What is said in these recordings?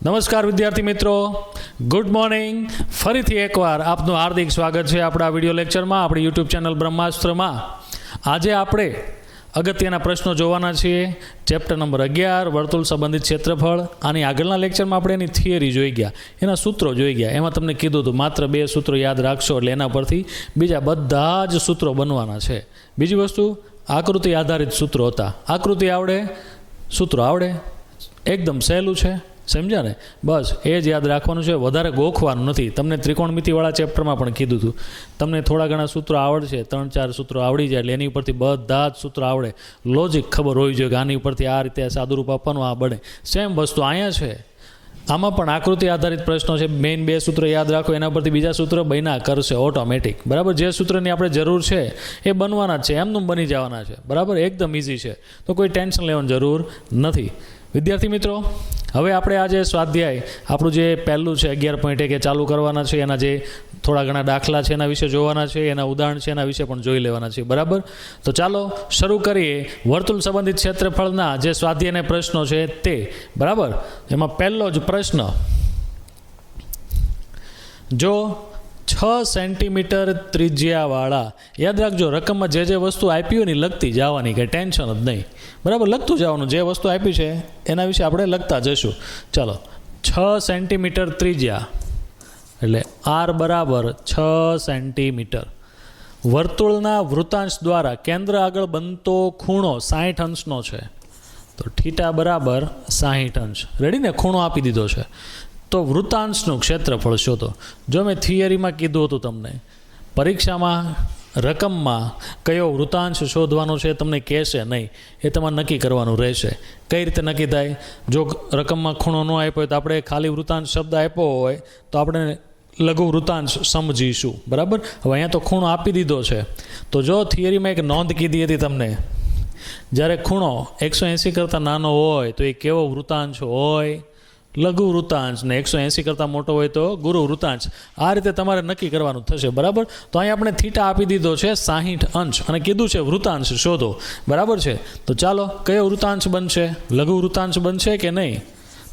નમસ્કાર વિદ્યાર્થી મિત્રો, ગુડ મોર્નિંગ. ફરીથી એકવાર આપનું હાર્દિક સ્વાગત છે આપણા વિડીયો લેક્ચરમાં, આપણી યુટ્યુબ ચેનલ બ્રહ્માસ્ત્રમાં. આજે આપણે અગત્યના પ્રશ્નો જોવાના છીએ. ચેપ્ટર નંબર 11 વર્તુળ સંબંધિત ક્ષેત્રફળ. આની આગળના લેક્ચરમાં આપણે એની થિયરી જોઈ ગયા, એના સૂત્રો જોઈ ગયા. એમાં તમને કીધું હતું માત્ર 2 સૂત્રો યાદ રાખશો એટલે એના પરથી બીજા બધા જ સૂત્રો બનવાના છે. બીજી વસ્તુ આકૃતિ આધારિત સૂત્રો હતા. આકૃતિ આવડે, સૂત્રો આવડે, એકદમ સહેલું છે. સમજ્યા ને? બસ એ જ યાદ રાખવાનું છે, વધારે ગોખવાનું નથી. તમને ત્રિકોણમિતિવાળા ચેપ્ટરમાં પણ કીધું હતું, તમને થોડા ઘણા સૂત્રો આવડશે, 3-4 સૂત્રો આવડી જાય એટલે એની ઉપરથી બધા જ સૂત્રો આવડે. લોજિક ખબર હોવી જોઈએ કે આની ઉપરથી આ રીતે સાદુરૂપ આપવાનું આ બને. સેમ વસ્તુ અહીંયા છે. આમાં પણ આકૃતિ આધારિત પ્રશ્નો છે. મેઇન 2 સૂત્રો યાદ રાખો, એના પરથી બીજા સૂત્રો બન્યા કરશે ઓટોમેટિક. બરાબર? જે સૂત્રની આપણે જરૂર છે એ બનવાના જ છે, એમનું બની જવાના છે. બરાબર? એકદમ ઇઝી છે, તો કોઈ ટેન્શન લેવાની જરૂર નથી. વિદ્યાર્થી મિત્રો, હવે આપણે આ જે સ્વાધ્યાય આપણું જે પહેલું છે 11.1 એ ચાલુ કરવાના છે. એના જે થોડા ઘણા દાખલા છે એના વિશે જોવાના છે, એના ઉદાહરણ છે એના વિશે પણ જોઈ લેવાના છે. બરાબર? તો ચાલો શરૂ કરીએ વર્તુળ સંબંધિત ક્ષેત્રફળના જે સ્વાધ્યાયના પ્રશ્નો છે તે. બરાબર? એમાં પહેલો જ પ્રશ્ન, જો 6 સેન્ટીમીટર ત્રિજ્યાવાળા, યાદ રાખજો રકમમાં જે વસ્તુ આપી હોય ને લખતી જવાની, કંઈ ટેન્શન જ નહીં. બરાબર? લખતું જવાનું, જે વસ્તુ આપી છે એના વિશે આપણે લખતા જશું. ચાલો, 6 સેન્ટીમીટર ત્રિજ્યા એટલે R બરાબર 6 સેન્ટીમીટર. વર્તુળના વૃત્તાંશ દ્વારા કેન્દ્ર આગળ બનતો ખૂણો 60 અંશનો છે, તો થીટા બરાબર 60 અંશ. રેડી ને? ખૂણો આપી દીધો છે, તો વૃત્તાંશનું ક્ષેત્રફળ શોધો. જો મેં થિયરીમાં કીધું હતું તમને, પરીક્ષામાં રકમમાં કયો વૃત્તાંશ શોધવાનો છે તમને કહેશે નહીં, એ તમારે નક્કી કરવાનું રહેશે. કઈ રીતે નક્કી થાય? જો રકમમાં ખૂણો ન આપ્યો હોય તો આપણે ખાલી વૃત્તાંશ શબ્દ આપ્યો હોય તો આપણે લઘુ વૃત્તાંશ સમજીશું. બરાબર? હવે અહીંયા તો ખૂણો આપી દીધો છે, તો જો થિયરીમાં એક નોંધ કીધી હતી તમને, જ્યારે ખૂણો 180 કરતાં નાનો હોય તો એ કેવો વૃત્તાંશ હોય? લઘુ વૃત્તાંશ. ને 180 કરતાં મોટો હોય તો ગુરુ વૃત્તાંશ. આ રીતે તમારે નક્કી કરવાનું થશે. બરાબર? તો અહીં આપણે થીટા આપી દીધો છે 60 અંશ અને કીધું છે વૃત્તાંશ શોધો. બરાબર છે? તો ચાલો, કયો વૃત્તાંશ બનશે? લઘુ વૃત્તાંશ બનશે કે નહીં?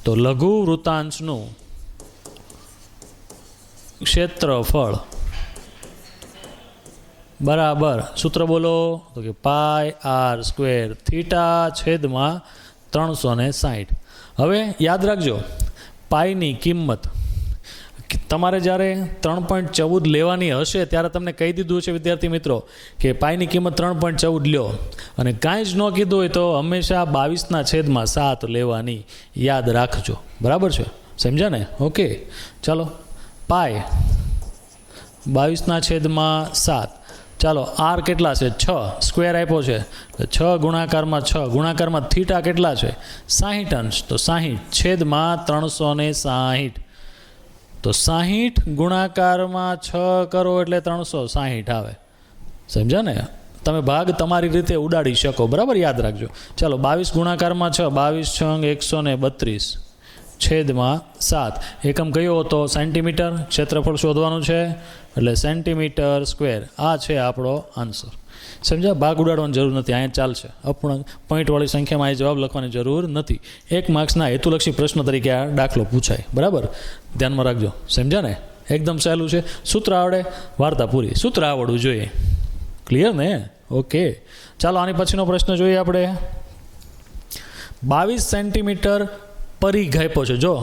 તો લઘુ વૃત્તાંશનું ક્ષેત્રફળ બરાબર, સૂત્ર બોલો, તો કે πr² થીટા છેદમાં 360. હવે યાદ રાખજો, પાઈની કિંમત તમારે જ્યારે 3.14 લેવાની હશે ત્યારે તમને કહી દીધું છે વિદ્યાર્થી મિત્રો કે પાઈની કિંમત 3.14 લ્યો, અને કાંઈ જ ન કીધું હોય તો હંમેશા 22/7 લેવાની. યાદ રાખજો. બરાબર છે? સમજ્યા ને? ઓકે, ચાલો. પાય 22/7. ચાલો, R કેટલા છે? 6. સ્ક્વેર આપ્યો છે, 6 ગુણાકારમાં 6 ગુણાકારમાં થીટા કેટલા છે? 60 અંશ. તો 60 છેદમાં 360. તો 60 ગુણાકારમાં 6 કરો એટલે 360 આવે. સમજ્યા ને? તમે ભાગ તમારી રીતે ઉડાડી શકો. બરાબર? યાદ રાખજો. ચાલો, 22 ગુણાકારમાં 6, 22 6 132 છેદમાં 7. એકમ કયો હતો? સેન્ટીમીટર. ક્ષેત્રફળ શોધવાનું છે એટલે સેન્ટીમીટર સ્ક્વેર. આ છે આપણો આન્સર. સમજ્યા? ભાગ ઉડાડવાની જરૂર નથી, અહીંયા ચાલશે. અપૂર્ણાંક પોઈન્ટવાળી સંખ્યામાં એ જવાબ લખવાની જરૂર નથી. 1 માર્ક્સના હેતુલક્ષી પ્રશ્ન તરીકે આ દાખલો પૂછાય. બરાબર? ધ્યાનમાં રાખજો. સમજ્યા ને? એકદમ સહેલું છે. સૂત્ર આવડે, વાર્તા પૂરી. સૂત્ર આવડવું જોઈએ. ક્લિયર ને? ઓકે, ચાલો આની પછીનો પ્રશ્ન જોઈએ આપણે. 22 સેન્ટીમીટર પરિઘ આપ્યો છે. જો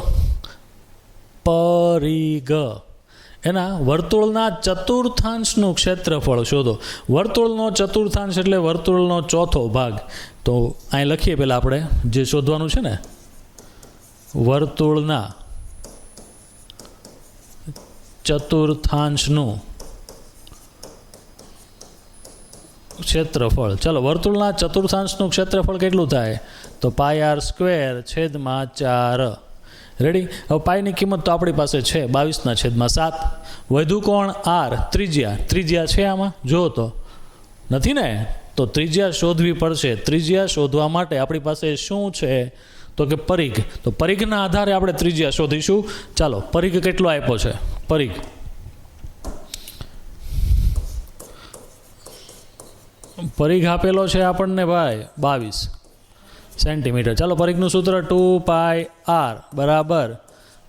પરિઘ, એના વર્તુળના ચતુર્થાંશનું ક્ષેત્રફળ શોધો. વર્તુળનો ચતુર્થાંશ એટલે વર્તુળનો ચોથો ભાગ. તો અહીં લખીએ પહેલાં આપણે જે શોધવાનું છે ને, વર્તુળના ચતુર્થાંશનું ક્ષેત્રફળ. ચાલો, વર્તુળના ચતુર્થાંશનું ક્ષેત્રફળ કેટલું થાય? તો πr² છેદમાં 4. રેડી? હવે પાઈની કિંમત તો આપણી પાસે છે 22/7. વધુ કોણ? R. ત્રિજ્યા. ત્રિજ્યા છે આમાં? જો તો નથી ને? તો ત્રિજ્યા શોધવી પડશે. ત્રિજ્યા શોધવા માટે આપણી પાસે શું છે? તો કે પરિઘ. તો પરિઘના આધારે આપણે ત્રિજ્યા શોધીશું. ચાલો, પરિઘ કેટલો આપ્યો છે? પરિઘ આપેલો છે આપણને ભાઈ 22 સેન્ટીમીટર. ચાલો, પરિઘનું સૂત્ર 2πr બરાબર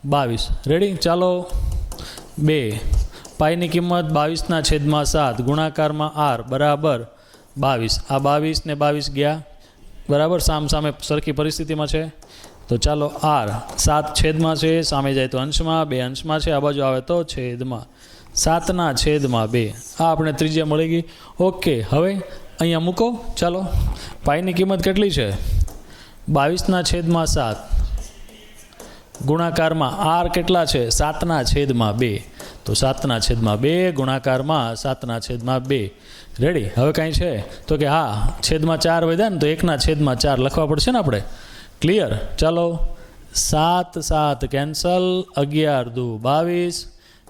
22. રેડી? ચાલો 2. પાઈની કિંમત 22/7 ગુણાકારમાં r બરાબર 22. આ 22 ને 22 ગયા બરાબર, સામે સરખી પરિસ્થિતિમાં છે. તો ચાલો r 7 છેદમાં છે, સામે જાય તો અંશમાં, 2 અંશમાં છે, આ બાજુ આવે તો છેદમાં. 7/2. આ આપણે ત્રિજ્યા મળી ગઈ. ઓકે, હવે અહીંયા મૂકો. ચાલો પાઈની કિંમત કેટલી છે? 22/7 ગુણાકારમાં r કેટલા છે? 7/2. તો 7/2 ગુણાકારમાં 7/2. રેડી? હવે કાંઈ છે તો કે હા, છેદમાં 4 વધ્યા ને તો 1/4 લખવા પડશે ને આપણે. ક્લિયર? ચાલો 7 કેન્સલ, 11 દુ 22.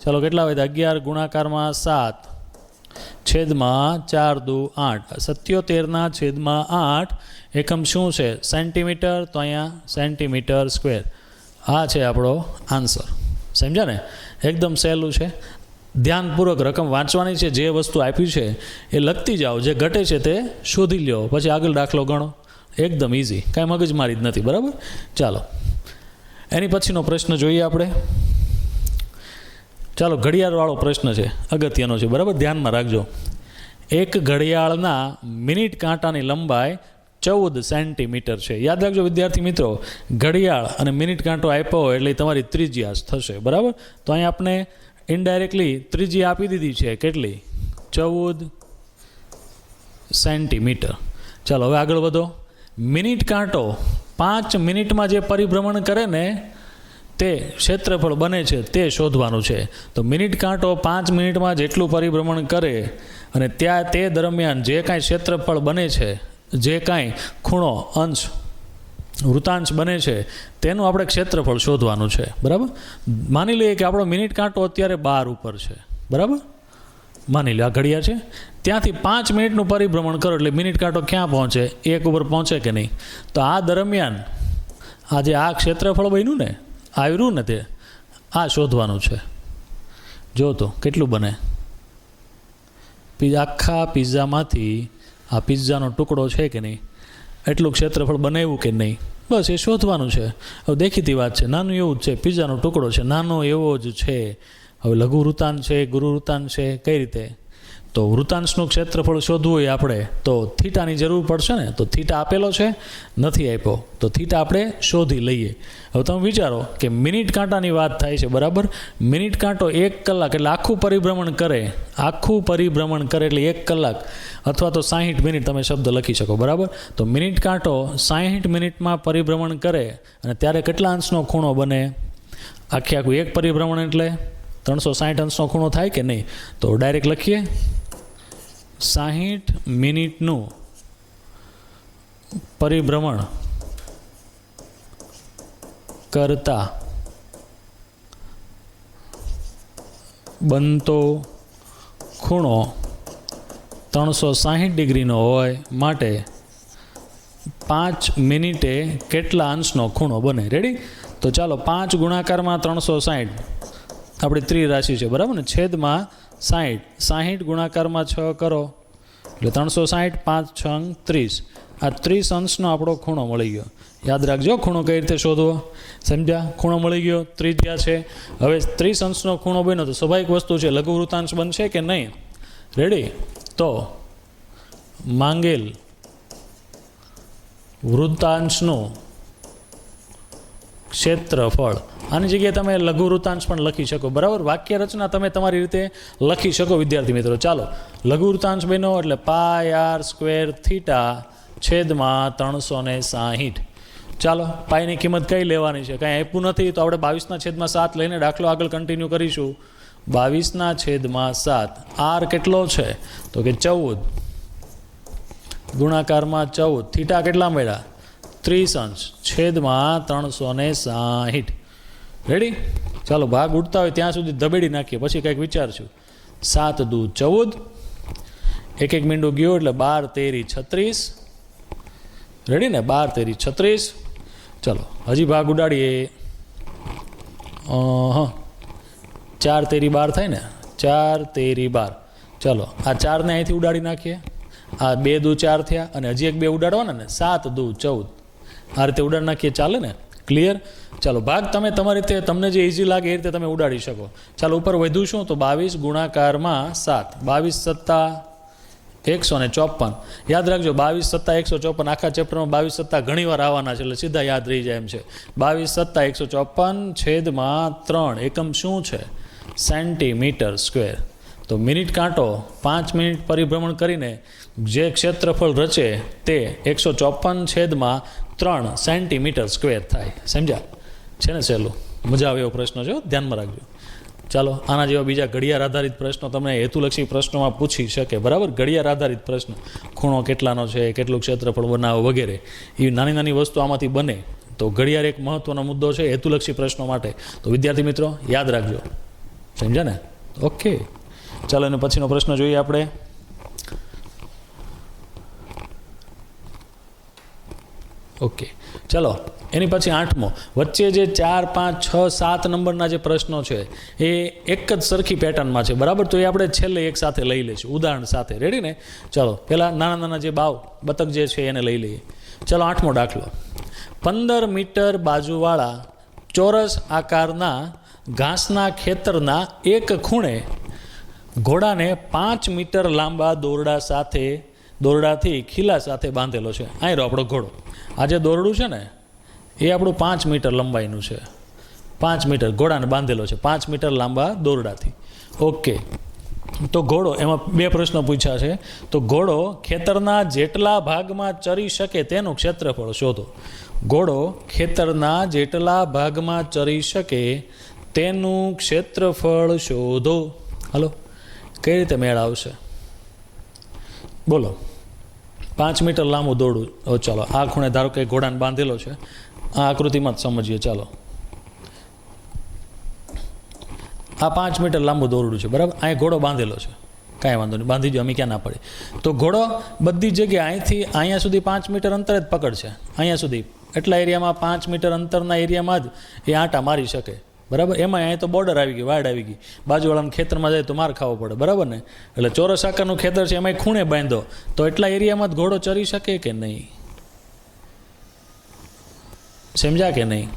ચાલો કેટલા વધ્યા? 11 ગુણાકારમાં 7 છેદમાં 4 દુ 8. 77/8 એકમ શું છે? સેન્ટીમીટર. તો અહીંયા સેન્ટીમીટર સ્ક્વેર. આ છે આપણો આન્સર. સમજ્યા ને? એકદમ સહેલું છે. ધ્યાનપૂર્વક રકમ વાંચવાની છે, જે વસ્તુ આપી છે એ લખતી જાઓ, જે ઘટે છે તે શોધી લ્યો, પછી આગળ દાખલો ગણો. એકદમ ઇઝી, કાંઈ મગજમારી જ નથી. બરાબર? ચાલો એની પછીનો પ્રશ્ન જોઈએ આપણે. ચાલો ઘડિયાળવાળો પ્રશ્ન છે, અગત્યનો છે. બરાબર? ધ્યાનમાં રાખજો. એક ઘડિયાળના મિનિટ કાંટાની લંબાઈ 14 સેન્ટીમીટર છે. યાદ રાખજો વિદ્યાર્થી મિત્રો, ઘડિયાળ અને મિનિટ કાંટો આપ્યો હોય એટલે તમારી ત્રિજ્યા થશે. બરાબર? તો અહીં આપણે ઇનડાયરેક્ટલી ત્રિજ્યા આપી દીધી છે. કેટલી? 14 સેન્ટીમીટર. ચાલો હવે આગળ વધો. મિનિટ કાંટો 5 મિનિટમાં જે પરિભ્રમણ કરે ને તે ક્ષેત્રફળ બને છે તે શોધવાનું છે. તો મિનિટ કાંટો 5 મિનિટમાં જેટલું પરિભ્રમણ કરે અને ત્યાં તે દરમિયાન જે કાંઈ ક્ષેત્રફળ બને છે, જે કાંઈ ખૂણો, અંશ, વૃતાંશ બને છે તેનું આપણે ક્ષેત્રફળ શોધવાનું છે. બરાબર? માની લઈએ કે આપણો મિનિટ કાંટો અત્યારે 12 ઉપર છે. બરાબર? માની લો આ ઘડિયાળ છે, ત્યાંથી 5 મિનિટનું પરિભ્રમણ કરો એટલે મિનિટ કાંટો ક્યાં પહોંચે? 1 ઉપર પહોંચે કે નહીં? તો આ દરમિયાન આ જે આ ક્ષેત્રફળ બન્યું ને, આવ્યું ને, તે આ શોધવાનું છે. જો તો કેટલું બને? આખા પિઝામાંથી આ પિઝાનો ટુકડો છે કે નહીં, એટલું ક્ષેત્રફળ બનાવ્યું કે નહીં, બસ એ શોધવાનું છે. હવે દેખીતી વાત છે, નાનું એવું જ છે, પિઝાનો ટુકડો છે, નાનો એવો જ છે. હવે લઘુ વૃતાંશ છે, ગુરુ વૃતાંશ છે, કઈ રીતે? તો વૃતાંશનું ક્ષેત્રફળ શોધવું હોય આપણે તો થીટાની જરૂર પડશે ને. તો થીટા આપેલો છે? નથી આપ્યો. તો થીટા આપણે શોધી લઈએ. હવે તમે વિચારો કે મિનિટ કાંટાની વાત થાય છે. બરાબર? મિનિટ કાંટો 1 કલાક એટલે આખું પરિભ્રમણ કરે. આખું પરિભ્રમણ કરે એટલે 1 કલાક અથવા તો 60 મિનિટ તમે શબ્દ લખી શકો. બરાબર? તો મિનિટ કાંટો 60 મિનિટમાં પરિભ્રમણ કરે અને ત્યારે કેટલા અંશનો ખૂણો બને? આખું એક પરિભ્રમણ એટલે 360 અંશનો ખૂણો થાય કે નહીં? તો ડાયરેક્ટ લખીએ 60 મિનિટનું પરિભ્રમણ કરતા બનતો ખૂણો 360 ડિગ્રીનો હોય માટે 5 મિનિટે કેટલા અંશનો ખૂણો બને? રેડી? તો ચાલો 5 ગુણાકારમાં 360 આપણી ત્રિરાશિ છે. બરાબર ને? છેદમાં 60 ગુણાકારમાં 6 કરો એટલે 360, 5 6 30. આ 30 અંશનો આપણો ખૂણો મળી ગયો. યાદ રાખજો ખૂણો કઈ રીતે શોધવો. સમજ્યા? ખૂણો મળી ગયો, ત્રિજ્યા છે. હવે 30 અંશનો ખૂણો બન્યો તો સ્વાભાવિક વસ્તુ છે, લઘુ વૃતાંશ બનશે કે નહીં? રેડી? તો માંગેલ વૃતાંશનું ક્ષેત્રફળ, આની જગ્યાએ તમે લઘુ વૃતાંશ પણ લખી શકો. બરાબર? વાક્ય રચના તમે તમારી રીતે લખી શકો વિદ્યાર્થી મિત્રો. ચાલો લઘુ વૃતાંશ બન્યો એટલે πr² થીટા છેદમાં 360. ચાલો પાઈની કિંમત કઈ લેવાની છે? કાંઈ આપ્યું નથી તો આપણે 22/7 લઈને દાખલો આગળ કન્ટિન્યુ કરીશું. 22/7 r કેટલો છે? તો કે 14 ગુણાકારમાં 14. થીટા કેટલા મળ્યા? 30 અંશ છેદમાં 360. રેડી? ચાલો ભાગ ઉડતા હોય ત્યાં સુધી ધબેડી નાખીએ, પછી કંઈક વિચારશું. 7 દુ 14, 1 મીંડું ગયો એટલે 12 તેરી 36. રેડી ને? 12 તેરી 36. ચાલો હજી ભાગ ઉડાડીએ. 4 તેરી 12 થાય ને? 4 તેરી 12. ચાલો આ 4ને અહીંથી ઉડાડી નાખીએ. આ 2 દુ 4 થયા અને હજી એક 2 ઉડાડવાના ને, 7 દુ 14. આ રીતે ઉડાડી નાખીએ, ચાલે ને? ક્લિયર? ચાલો ભાગ તમે તમારી રીતે તમને જે ઇઝી લાગે એ રીતે તમે ઉડાડી શકો. ચાલો ઉપર વધ્યું શું? તો 22 ગુણાકારમાં 7, 22 સત્તા 154. યાદ રાખજો 22 સત્તા 154. આખા ચેપ્ટરમાં 22 સત્તા ઘણી વાર આવવાના છે એટલે સીધા યાદ રહી જાય એમ છે. 22 સત્તા 154 છેદમાં 3. એકમ શું છે? Centimetre square. તો મિનિટ કાંટો 5 મિનિટ પરિભ્રમણ કરીને જે ક્ષેત્રફળ રચે તે 154 છેદમાં 3 સેન્ટીમીટર સ્ક્વેર થાય. સમજ્યા? છે ને સહેલું? મજા આવે એવો પ્રશ્ન છે, ધ્યાનમાં રાખજો. ચાલો આના જેવા બીજા ઘડિયાળ આધારિત પ્રશ્નો તમને હેતુલક્ષી પ્રશ્નોમાં પૂછી શકે. બરાબર? ઘડિયાળ આધારિત પ્રશ્ન, ખૂણો કેટલાનો છે, કેટલું ક્ષેત્રફળ બનાવો વગેરે, એ નાની નાની વસ્તુ આમાંથી બને. તો ઘડિયાળ એક મહત્વનો મુદ્દો છે હેતુલક્ષી પ્રશ્નો માટે. તો વિદ્યાર્થી મિત્રો યાદ રાખજો. સમજ્યા ને? ઓકે, ચાલો એનો પછીનો પ્રશ્ન જોઈએ આપણે. ઓકે, ચાલો એની પછી 8મો. વચ્ચે જે 4, 5, 6, 7 નંબરના જે પ્રશ્નો છે એ એક જ સરખી પેટર્નમાં છે. બરાબર? તો એ આપણે છેલ્લે એક સાથે લઈ લઈશું ઉદાહરણ સાથે. રેડી ને? ચાલો પહેલાં નાના નાના જે બતક જે છે એને લઈ લઈએ. ચાલો 8મો દાખલો. 15 મીટર બાજુવાળા ચોરસ આકારના ઘાસના ખેતરના એક ખૂણે ઘોડાને 5 મીટર લાંબા દોરડાથી ખીલા સાથે બાંધેલો છે. અહીં રહ્યો આપણો ઘોડો. આ જે દોરડું છે ને એ આપણું 5 મીટર લંબાઈનું છે. 5 મીટર ઘોડાને બાંધેલો છે 5 મીટર લાંબા દોરડાથી. ઓકે, તો ઘોડો, એમાં 2 પ્રશ્નો પૂછ્યા છે. તો ઘોડો ખેતરના જેટલા ભાગમાં ચરી શકે તેનું ક્ષેત્રફળ શોધો. ઘોડો ખેતરના જેટલા ભાગમાં ચરી શકે તેનું ક્ષેત્રફળ શોધો. હાલો, કઈ રીતે મેળ આવશે? બોલો. 5 મીટર લાંબુ દોરડું. ચાલો આ ખૂણે ધારો કે ઘોડાને બાંધેલો છે. આ આકૃતિમાં જ સમજીએ. ચાલો આ 5 મીટર લાંબુ દોરડું છે. બરાબર? અહીં ઘોડો બાંધેલો છે. કાંઈ વાંધો નહીં, બાંધી જો, અમે ક્યાં ના પડે. તો ઘોડો બધી જગ્યાએ અહીંથી અહીંયા સુધી 5 મીટર અંતર જ પકડશે. અહીંયા સુધી એટલા એરિયામાં 5 મીટર અંતરના એરિયામાં જ એ આંટા મારી શકે. બરાબર? એમાં અહીં તો બોર્ડર આવી ગઈ, વાડ આવી ગઈ. બાજુવાળાના ખેતરમાં જાય તો માર ખાવો પડે. બરાબર ને? એટલે ચોરસ આકારનું ખેતર છે, એમાં ખૂણે બાંધો તો એટલા એરિયામાં જ ઘોડો ચરી શકે કે નહીં? સમજ્યા કે નહીં?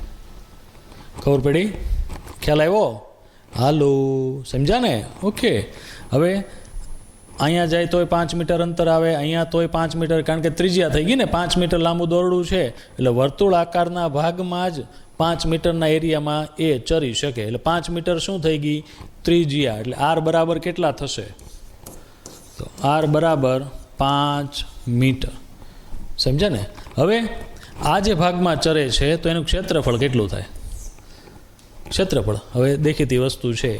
ખબર પડી? ખ્યાલ આવ્યો? હાલો, સમજ્યા ને? ઓકે, હવે અહીંયા જાય તોય 5 મીટર અંતર આવે, અહીંયા તોય 5 મીટર, કારણ કે ત્રિજ્યા થઈ ગઈ ને. 5 મીટર લાંબુ દોરડું છે એટલે વર્તુળ આકારના ભાગમાં જ 5 મીટરના એરિયામાં એ ચરી શકે. એટલે 5 મીટર શું થઈ ગઈ? ત્રિજ્યા. એટલે આર બરાબર કેટલા થશે? તો આર બરાબર 5 મીટર. સમજ્યા ને? હવે આ જે ભાગમાં ચરે છે તો એનું ક્ષેત્રફળ કેટલું થાય? ક્ષેત્રફળ હવે દેખીતી વસ્તુ છે.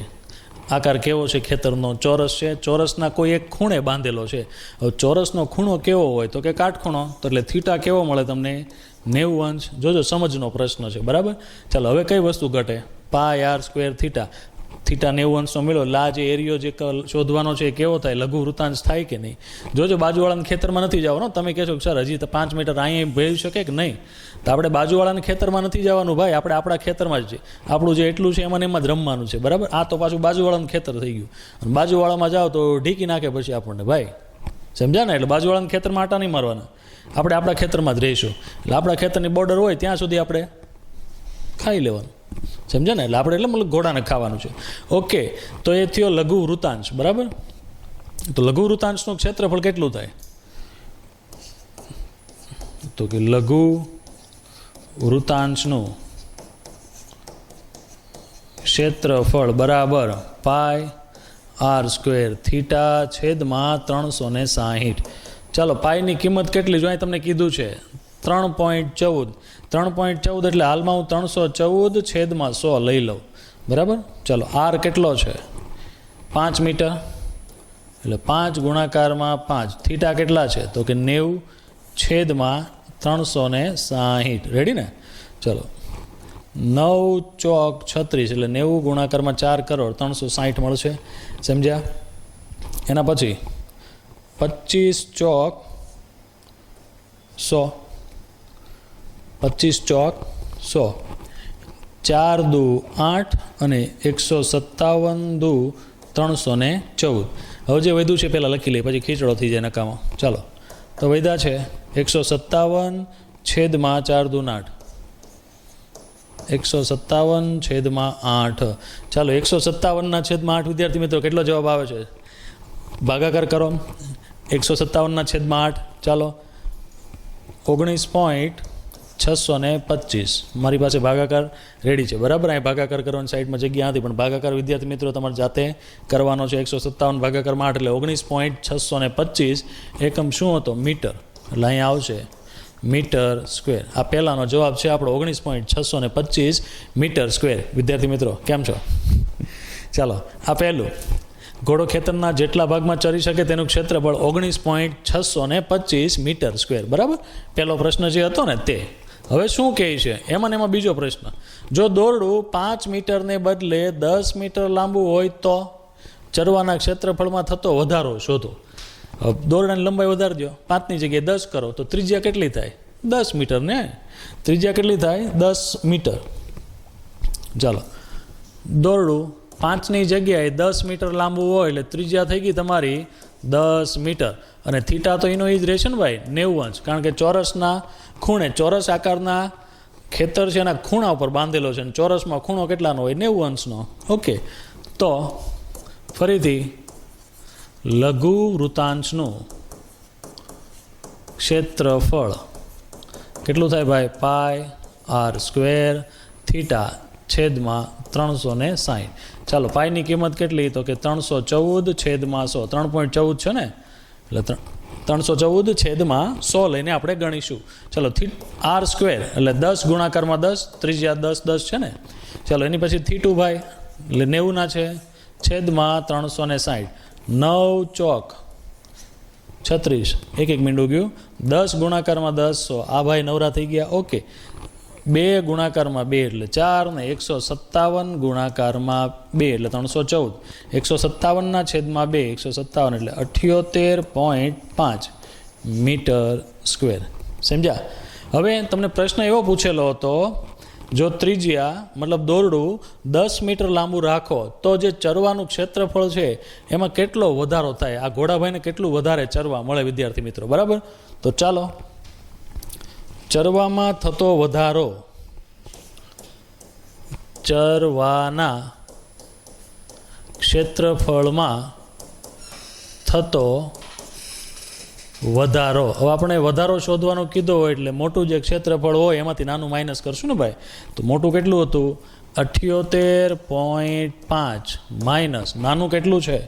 આકાર કેવો છે ખેતરનો? ચોરસ છે. ચોરસના કોઈ એક ખૂણે બાંધેલો છે. હવે ચોરસનો ખૂણો કેવો હોય? તો કે કાટખૂણો. તો એટલે થીટા કેવો મળે તમને? 90 અંશ. જોજો, સમજનો પ્રશ્ન છે. બરાબર? ચાલો હવે કઈ વસ્તુ ઘટે? Pi R square theta. Theta 90 અંશનો મળ્યો. લા જે એરિયો જે શોધવાનો છે એ કેવો થાય? લઘુ વૃત્તાંશ થાય કે નહીં? જોજો, બાજુવાળાના ખેતરમાં નથી જવાનું. તમે કહેશો કે સર હજી તો 5 મીટર અહીંયા ભેળી શકે કે નહીં? તો આપણે બાજુવાળાના ખેતરમાં નથી જવાનું ભાઈ, આપણે આપણા ખેતરમાં જ છે. આપણું જે એટલું છે એમાં એમાં જ રમવાનું છે. બરાબર? આ તો પાછું બાજુવાળાનું ખેતર થઈ ગયું. અને બાજુવાળામાં જાઓ તો ઢીકી નાખે પછી આપણને. ભાઈ સમજ્યા ને? એટલે બાજુવાળાના ખેતરમાં આટા નહીં મારવાના. આપણે આપણા ખેતરમાં જ રહીશું. એટલે આપણા ખેતરની બોર્ડર હોય ત્યાં સુધી આપણે ખાઈ લેવાનું. સમજ્યા ને? એટલે આપણે એટલે મતલબ ઘોડાને ખાવાનું છે. ઓકે, તો એ થયો લઘુ વૃત્તાંશ. બરાબર? તો લઘુ વૃત્તાંશનું ક્ષેત્રફળ કેટલું થાય? તો કે લઘુ વૃત્તાંશનું ક્ષેત્રફળ બરાબર પાય આર સ્ક્વેર થીટા છેદમાં 360. ચાલો પાયની કિંમત કેટલી? જો અહીં તમને કીધું છે 3.14. 3.14 એટલે હાલમાં હું 314 છેદમાં 100 લઈ લઉં. બરાબર? ચાલો આર કેટલો છે? 5 મીટર. એટલે 5 ગુણાકારમાં 5. થીટા કેટલા છે? તો કે 90 છેદમાં 360. રેડી ને? ચલો 9 ચોક 36 એટલે 90 ગુણાકારમાં 4 કરોડ 360 મળશે. સમજ્યા? એના પછી 25 ચોક 100. 25 ચોક 100. 4 દુ 8 અને 157 દુ 314. હવે જે વધ્યું છે પહેલાં લખી લઈએ, પછી ખીચડો થઈ જાય નકામો. ચાલો, તો વધ્યા છે 157 છેદમાં 4 દુ 8. 157/8. ચાલો 157/8 વિદ્યાર્થી મિત્રો કેટલો જવાબ આવે છે? ભાગાકાર કરો 157/8. ચાલો 19.625. મારી પાસે ભાગાકાર રેડી છે બરાબર. અહીં ભાગાકાર કરવાની સાઈડમાં જગ્યા હતી, પણ ભાગાકાર વિદ્યાર્થી મિત્રો તમારે જાતે કરવાનો છે. 157 ભાગાકાર 8 એટલે 19.625. એકમ શું હતો? મીટર. એટલે અહીંયા આવશે મીટર સ્ક્વેર. આ પહેલાંનો જવાબ છે આપણો 19.625 મીટર સ્ક્વેર. વિદ્યાર્થી મિત્રો કેમ છો? ચાલો આ પહેલું. ઘોડો ખેતરના જેટલા ભાગમાં ચરી શકે તેનું ક્ષેત્રફળ 19.625 મીટર સ્ક્વેર. બરાબર. પહેલો પ્રશ્ન જે હતો ને તે. હવે શું કહે છે એમાં ને એમાં બીજો પ્રશ્ન. જો દોરડું 5 મીટરને બદલે 10 મીટર લાંબુ હોય તો ચરવાના ક્ષેત્રફળમાં થતો વધારો શોધો. દોરડાની લંબાઈ વધારી દો, 5ની જગ્યાએ 10 કરો તો ત્રિજ્યા કેટલી થાય? 10 મીટર ને. ત્રિજ્યા કેટલી થાય? 10 મીટર. ચાલો દોરડું 5ની જગ્યાએ 10 મીટર લાંબુ હોય એટલે ત્રિજ્યા થઈ ગઈ તમારી 10 મીટર. અને થીટા તો એનો જ રહેશે ને ભાઈ, 90 અંશ. કારણ કે ચોરસના ખૂણે, ચોરસ આકારના ખેતર છે એના ખૂણા ઉપર બાંધેલો છે, અને ચોરસમાં ખૂણો કેટલાનો હોય? 90 અંશનો. ઓકે, તો ફરીથી લઘુ વૃતાંશનું ક્ષેત્રફળ કેટલું થાય ભાઈ? πr² થીટા છેદમાં 360. ચાલો પાઈની કિંમત કેટલી? તો કે 314/100. 3.14 છે ને, એટલે 314/100 લઈને આપણે ગણીશું. ચાલો r² એટલે 10 ગુણાકારમાં 10, ત્રિજ્યા 10 10 છે ને. ચાલો એની પછી θ2 ભાઈ એટલે 90 છે, છેદમાં 360. 9 ચોક 36. એક મીંડું ગયું. 10 ગુણાકારમાં 10 100. આ ભાઈ નવરા થઈ ગયા. ઓકે, 2 ગુણાકારમાં 2 એટલે 4 ને 157 ગુણાકારમાં 2 એટલે 314. 157/2 157 એટલે 78.5 મીટર સ્ક્વેર. સમજ્યા? હવે તમને પ્રશ્ન એવો પૂછેલો હતો, જો ત્રિજ્યા મતલબ દોરડું 10 મીટર લાંબુ રાખો તો જે ચરવાનું ક્ષેત્રફળ છે એમાં કેટલો વધારો થાય? આ ઘોડાભાઈને કેટલું વધારે ચરવા મળે વિદ્યાર્થી મિત્રો? બરાબર. તો ચાલો ચરવામાં થતો વધારો, ચરવાના ક્ષેત્રફળમાં થતો વધારો. હવે આપણે વધારો શોધવાનું કીધો હોય એટલે મોટું જે ક્ષેત્રફળ હોય એમાંથી નાનું માઇનસ કરશું ને ભાઈ. તો મોટું કેટલું હતું? 78.5 માઇનસ નાનું કેટલું છે?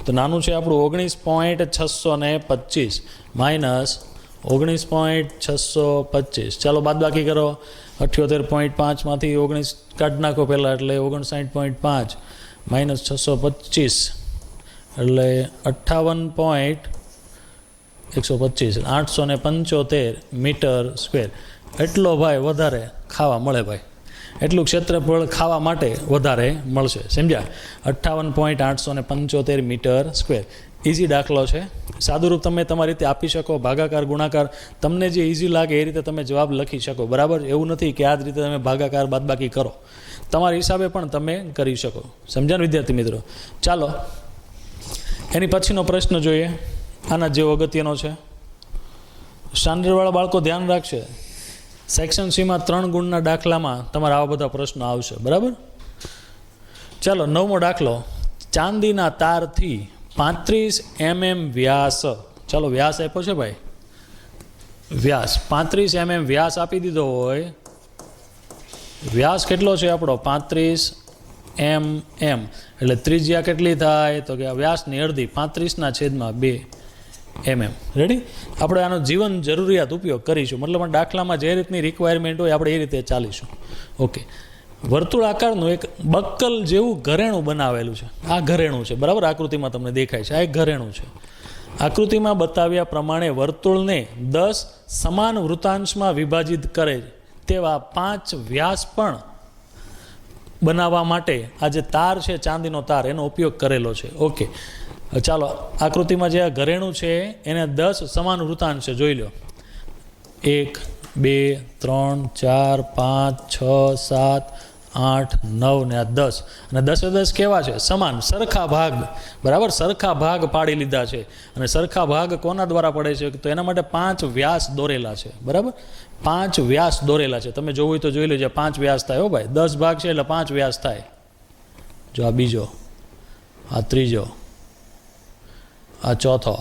તો નાનું છે આપણું 19.625 માઇનસ 19.625. ચાલો બાદબાકી કરો. 78.5 માંથી 19 કાઢી નાખો પહેલાં, એટલે 59.5 માઇનસ 625 એટલે 58.125 875 મીટર સ્ક્વેર. એટલો ભાઈ વધારે ખાવા મળે ભાઈ, એટલું ક્ષેત્રફળ ખાવા માટે વધારે મળશે. સમજ્યા? 58.875 મીટર સ્ક્વેર. ઇઝી દાખલો છે. સાદુરૂપ તમે તમારી રીતે આપી શકો, ભાગાકાર ગુણાકાર તમને જે ઇઝી લાગે એ રીતે તમે જવાબ લખી શકો. બરાબર. એવું નથી કે આ જ રીતે તમે ભાગાકાર બાદબાકી કરો, તમારા હિસાબે પણ તમે કરી શકો. સમજ્યા ને વિદ્યાર્થી મિત્રો? ચાલો એની પછીનો પ્રશ્ન જોઈએ. આના જેવો અગત્યનો છે. સ્ટાન્ડર્ડવાળા બાળકો ધ્યાન રાખશે. સેક્શન સીમાં 3 ગુણના દાખલામાં તમારા આવા બધા પ્રશ્નો આવશે. બરાબર. ચાલો 9મો દાખલો. ચાંદીના તારથી 35 mm વ્યાસ. ચાલો વ્યાસ આપ્યો છે ભાઈ, વ્યાસ 35 mm વ્યાસ આપી દીધો હોય. વ્યાસ કેટલો છે આપણો? 35 mm. એટલે ત્રિજ્યા કેટલી થાય? તો કે વ્યાસની અડધી 35/2 mm. રેડી? આપણે આનો જીવન જરૂરિયાત ઉપયોગ કરીશું. મતલબ દાખલામાં જે રીતની રિક્વાયરમેન્ટ હોય આપણે એ રીતે ચાલીશું. ઓકે, વર્તુળ આકારનું એક બક્કલ જેવું ઘરેણું બનાવેલું છે. આ ઘરેણું છે. બરાબર. આકૃતિમાં તમને દેખાય છે. આ એક ઘરેણું છે. આકૃતિમાં બતાવ્યા પ્રમાણે વર્તુળને 10 સમાન વૃતાંશમાં વિભાજિત કરે તેવા 5 વ્યાસ પણ બનાવવા માટે આ જે તાર છે, ચાંદીનો તાર, એનો ઉપયોગ કરેલો છે. ઓકે, ચાલો આકૃતિમાં જે આ ઘરેણું છે એને 10 સમાન વૃતાંશ છે. જોઈ લો. 1 2 3 4 5 6 7 8, 9 ને આ 10 અને 10 10 કેવા છે? સમાન, સરખા ભાગ, બરાબર, સરખા ભાગ પાડી લીધા છે. અને સરખા ભાગ કોના દ્વારા પડે છે? તો એના માટે 5 વ્યાસ દોરેલા છે, બરાબર, 5 વ્યાસ દોરેલા છે. તમે જોવું હોય તો જોઈ લેજો, 5 વ્યાસ થાય. હો ભાઈ, 10 ભાગ છે એટલે 5 વ્યાસ થાય. જો આ બીજો, આ ત્રીજો, આ ચોથો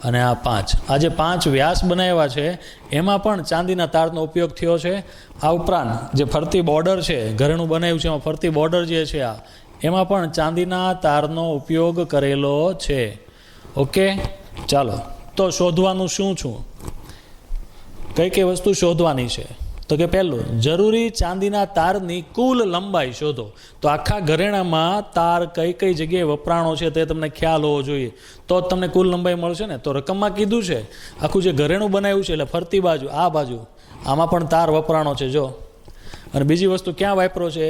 અને આ 5. આ જે 5 વ્યાસ બનાવ્યા છે એમાં પણ ચાંદીના તારનો ઉપયોગ થયો છે. આ ઉપરાંત જે ફરતી બોર્ડર છે, ઘરેણું બનાવ્યું છે એમાં ફરતી બોર્ડર જે છે આ, એમાં પણ ચાંદીના તારનો ઉપયોગ કરેલો છે. ઓકે, ચાલો તો શોધવાનું શું છું? કઈ કઈ વસ્તુ શોધવાની છે? તો કે પહેલું, જરૂરી ચાંદીના તારની કુલ લંબાઈ શોધો. તો આખા ઘરેણામાં તાર કઈ કઈ જગ્યાએ વપરાણો છે તે તમને ખ્યાલ હોવો જોઈએ, તો જ તમને કુલ લંબાઈ મળશે ને. તો રકમમાં કીધું છે આખું જે ઘરેણું બનાવ્યું છે એટલે ફરતી બાજુ, આ બાજુ, આમાં પણ તાર વપરાણો છે. જો, અને બીજી વસ્તુ ક્યાં વાપરો છે?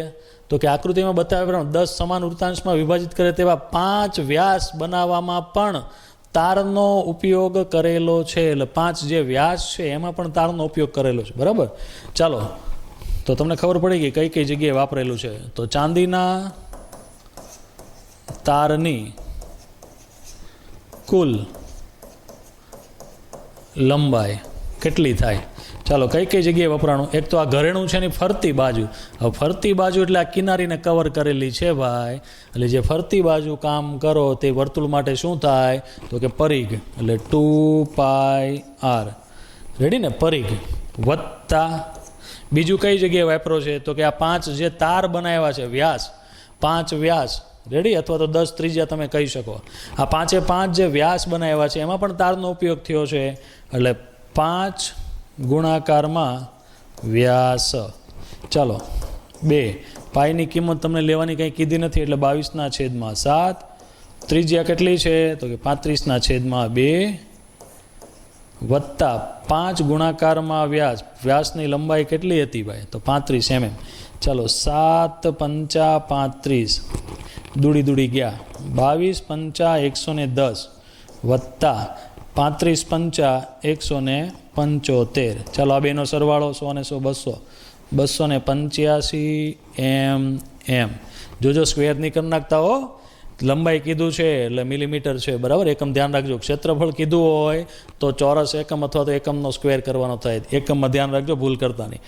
તો કે આકૃતિમાં બતાવ્યા 10 સમાન વૃત્તાંશમાં વિભાજિત કરે તેવા 5 વ્યાસ બનાવવામાં પણ તારનો ઉપયોગ કરેલો છે. એટલે 5 જે વ્યાસ છે એમાં પણ તારનો ઉપયોગ કરેલો છે, બરાબર. ચાલો, તો તમને ખબર પડી ગઈ કઈ કઈ જગ્યાએ વાપરેલું છે. તો ચાંદીના તારની કુલ લંબાઈ કેટલી થાય? ચાલો, કઈ કઈ જગ્યાએ વપરાણું? એક તો આ ઘરેણું છે એની ફરતી બાજુ. હવે ફરતી બાજુ એટલે આ કિનારીને કવર કરેલી છે ભાઈ. એટલે જે ફરતી બાજુ કામ કરો તે વર્તુળ માટે શું થાય? તો કે પરિઘ, એટલે 2πr. રેડી ને? પરિઘ વત્તા બીજું કઈ જગ્યાએ વાપરો છે? તો કે આ 5 જે તાર બનાવ્યા છે, વ્યાસ, 5 વ્યાસ, રેડી, અથવા તો 10 ત્રિજ્યા તમે કહી શકો. આ 5 જે વ્યાસ બનાવ્યા છે એમાં પણ તારનો ઉપયોગ થયો છે. એટલે 5 ગુણાકારમાં વ્યાસ. ચાલો, 2 પાઈની કિંમત તમને લેવાની કંઈ કીધી નથી એટલે 22/7. ત્રિજ્યા કેટલી છે? તો કે 35/2 વત્તા 5 ગુણાકારમાં વ્યાસ. વ્યાસની લંબાઈ કેટલી હતી ભાઈ? તો 35 mm. ચાલો, 7 5 35, દૂડી દૂડી ગયા, 22 5 110 વત્તા 35 5 175. ચાલો, આ બેનો સરવાળો 100 ને 100 285 mm. જોજો સ્ક્વેર નહીં કરી નાખતા હો. લંબાઈ કીધું છે એટલે મિલીમીટર છે, બરાબર. એકમ ધ્યાન રાખજો. ક્ષેત્રફળ કીધું હોય તો ચોરસ એકમ અથવા તો એકમનો સ્ક્વેર કરવાનો થાય. એકમમાં ધ્યાન રાખજો, ભૂલ કરતા નહીં.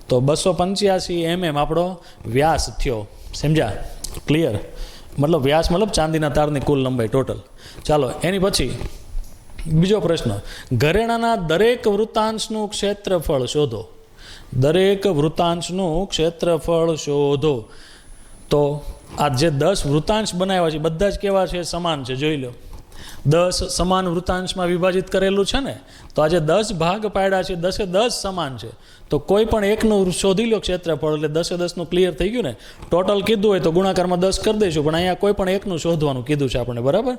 તો 285 mm આપણો વ્યાસ થયો. સમજ્યા? ક્લિયર? મતલબ વ્યાસ મતલબ ચાંદીના તારની કુલ લંબાઈ ટોટલ. ચાલો, એની પછી બીજો પ્રશ્ન, ઘરેણાના દરેક વૃત્તાંશનું ક્ષેત્રફળ શોધો. દરેક વૃત્તાંશનું ક્ષેત્રફળ શોધો. તો આ જે 10 વૃત્તાંશ બનાવ્યા છે બધા જ કેવા છે? સમાન છે. જોઈ લો, 10 સમાન વૃત્તાંશમાં વિભાજિત કરેલું છે ને. તો આ જે 10 ભાગ પાડ્યા છે 10 10 સમાન છે. તો કોઈ પણ એકનું શોધી લો ક્ષેત્રફળ, એટલે 10 10નું ક્લિયર થઈ ગયું ને. ટોટલ કીધું હોય તો ગુણાકારમાં 10 કરી દઈશું, પણ અહીંયા કોઈ પણ એકનું શોધવાનું કીધું છે આપણે, બરાબર.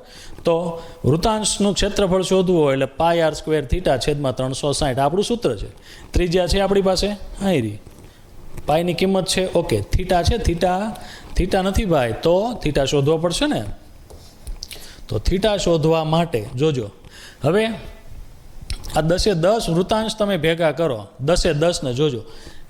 તો વૃત્તાંશનું ક્ષેત્રફળ શોધવું હોય એટલે πr²θ/360 આપણું સૂત્ર છે. ત્રિજ્યા છે આપણી પાસે, અહીં રહી. પાઈની કિંમત છે, ઓકે. થીટા છે, થીટા નથી ભાઈ, તો થીટા શોધવા પડશે ને. તો થીટા શોધવા માટે જોજો, હવે આ 10 10 વૃત્તાંશ તમે ભેગા કરો. 10 10 ને જોજો,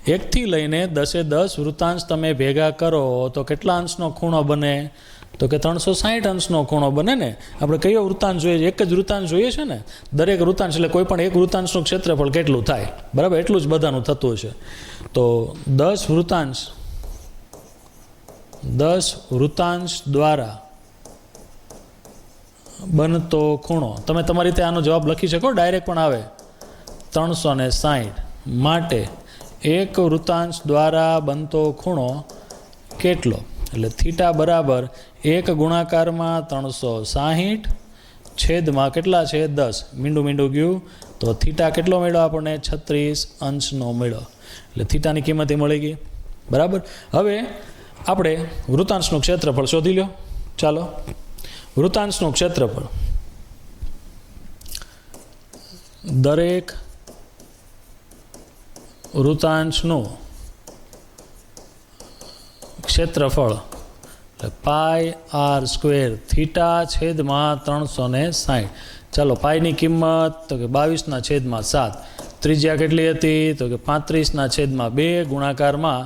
1 થી લઈને 10 10 વૃત્તાંશ તમે ભેગા કરો તો કેટલા અંશનો ખૂણો બને? તો કે 360 અંશનો ખૂણો બને ને. આપણે કયો વૃત્તાંશ જોઈએ? એક જ વૃત્તાંશ જોઈએ છે ને. દરેક વૃત્તાંશ એટલે કોઈ પણ એક વૃત્તાંશનું ક્ષેત્રફળ કેટલું થાય, બરાબર, એટલું જ બધાનું થતું હશે. તો 10 વૃત્તાંશ દ્વારા બનતો ખૂણો, તમે તમારી રીતે આનો જવાબ લખી શકો, ડાયરેક્ટ પણ આવે. 360 માટે એક વૃત્તાંશ દ્વારા બનતો ખૂણો કેટલો? એટલે થીટા બરાબર 1 ગુણાકારમાં 360 છેદમાં કેટલા છે? 10. મીંડું ગયું તો થીટા કેટલો મળ્યો આપણને? 36 અંશનો મળ્યો. એટલે થીટાની કિંમત એ મળી ગઈ, બરાબર. હવે આપણે વૃત્તાંશનું ક્ષેત્રફળ શોધી લો. ચાલો, વૃત્તાંશનું ક્ષેત્રફળ, દરેક વૃત્તાંશનું ક્ષેત્રફળ πr²θ/360. ચાલો, પાઈની કિંમત તો કે 22/7. ત્રિજ્યા કેટલી હતી? તો કે 35/2 ગુણાકારમાં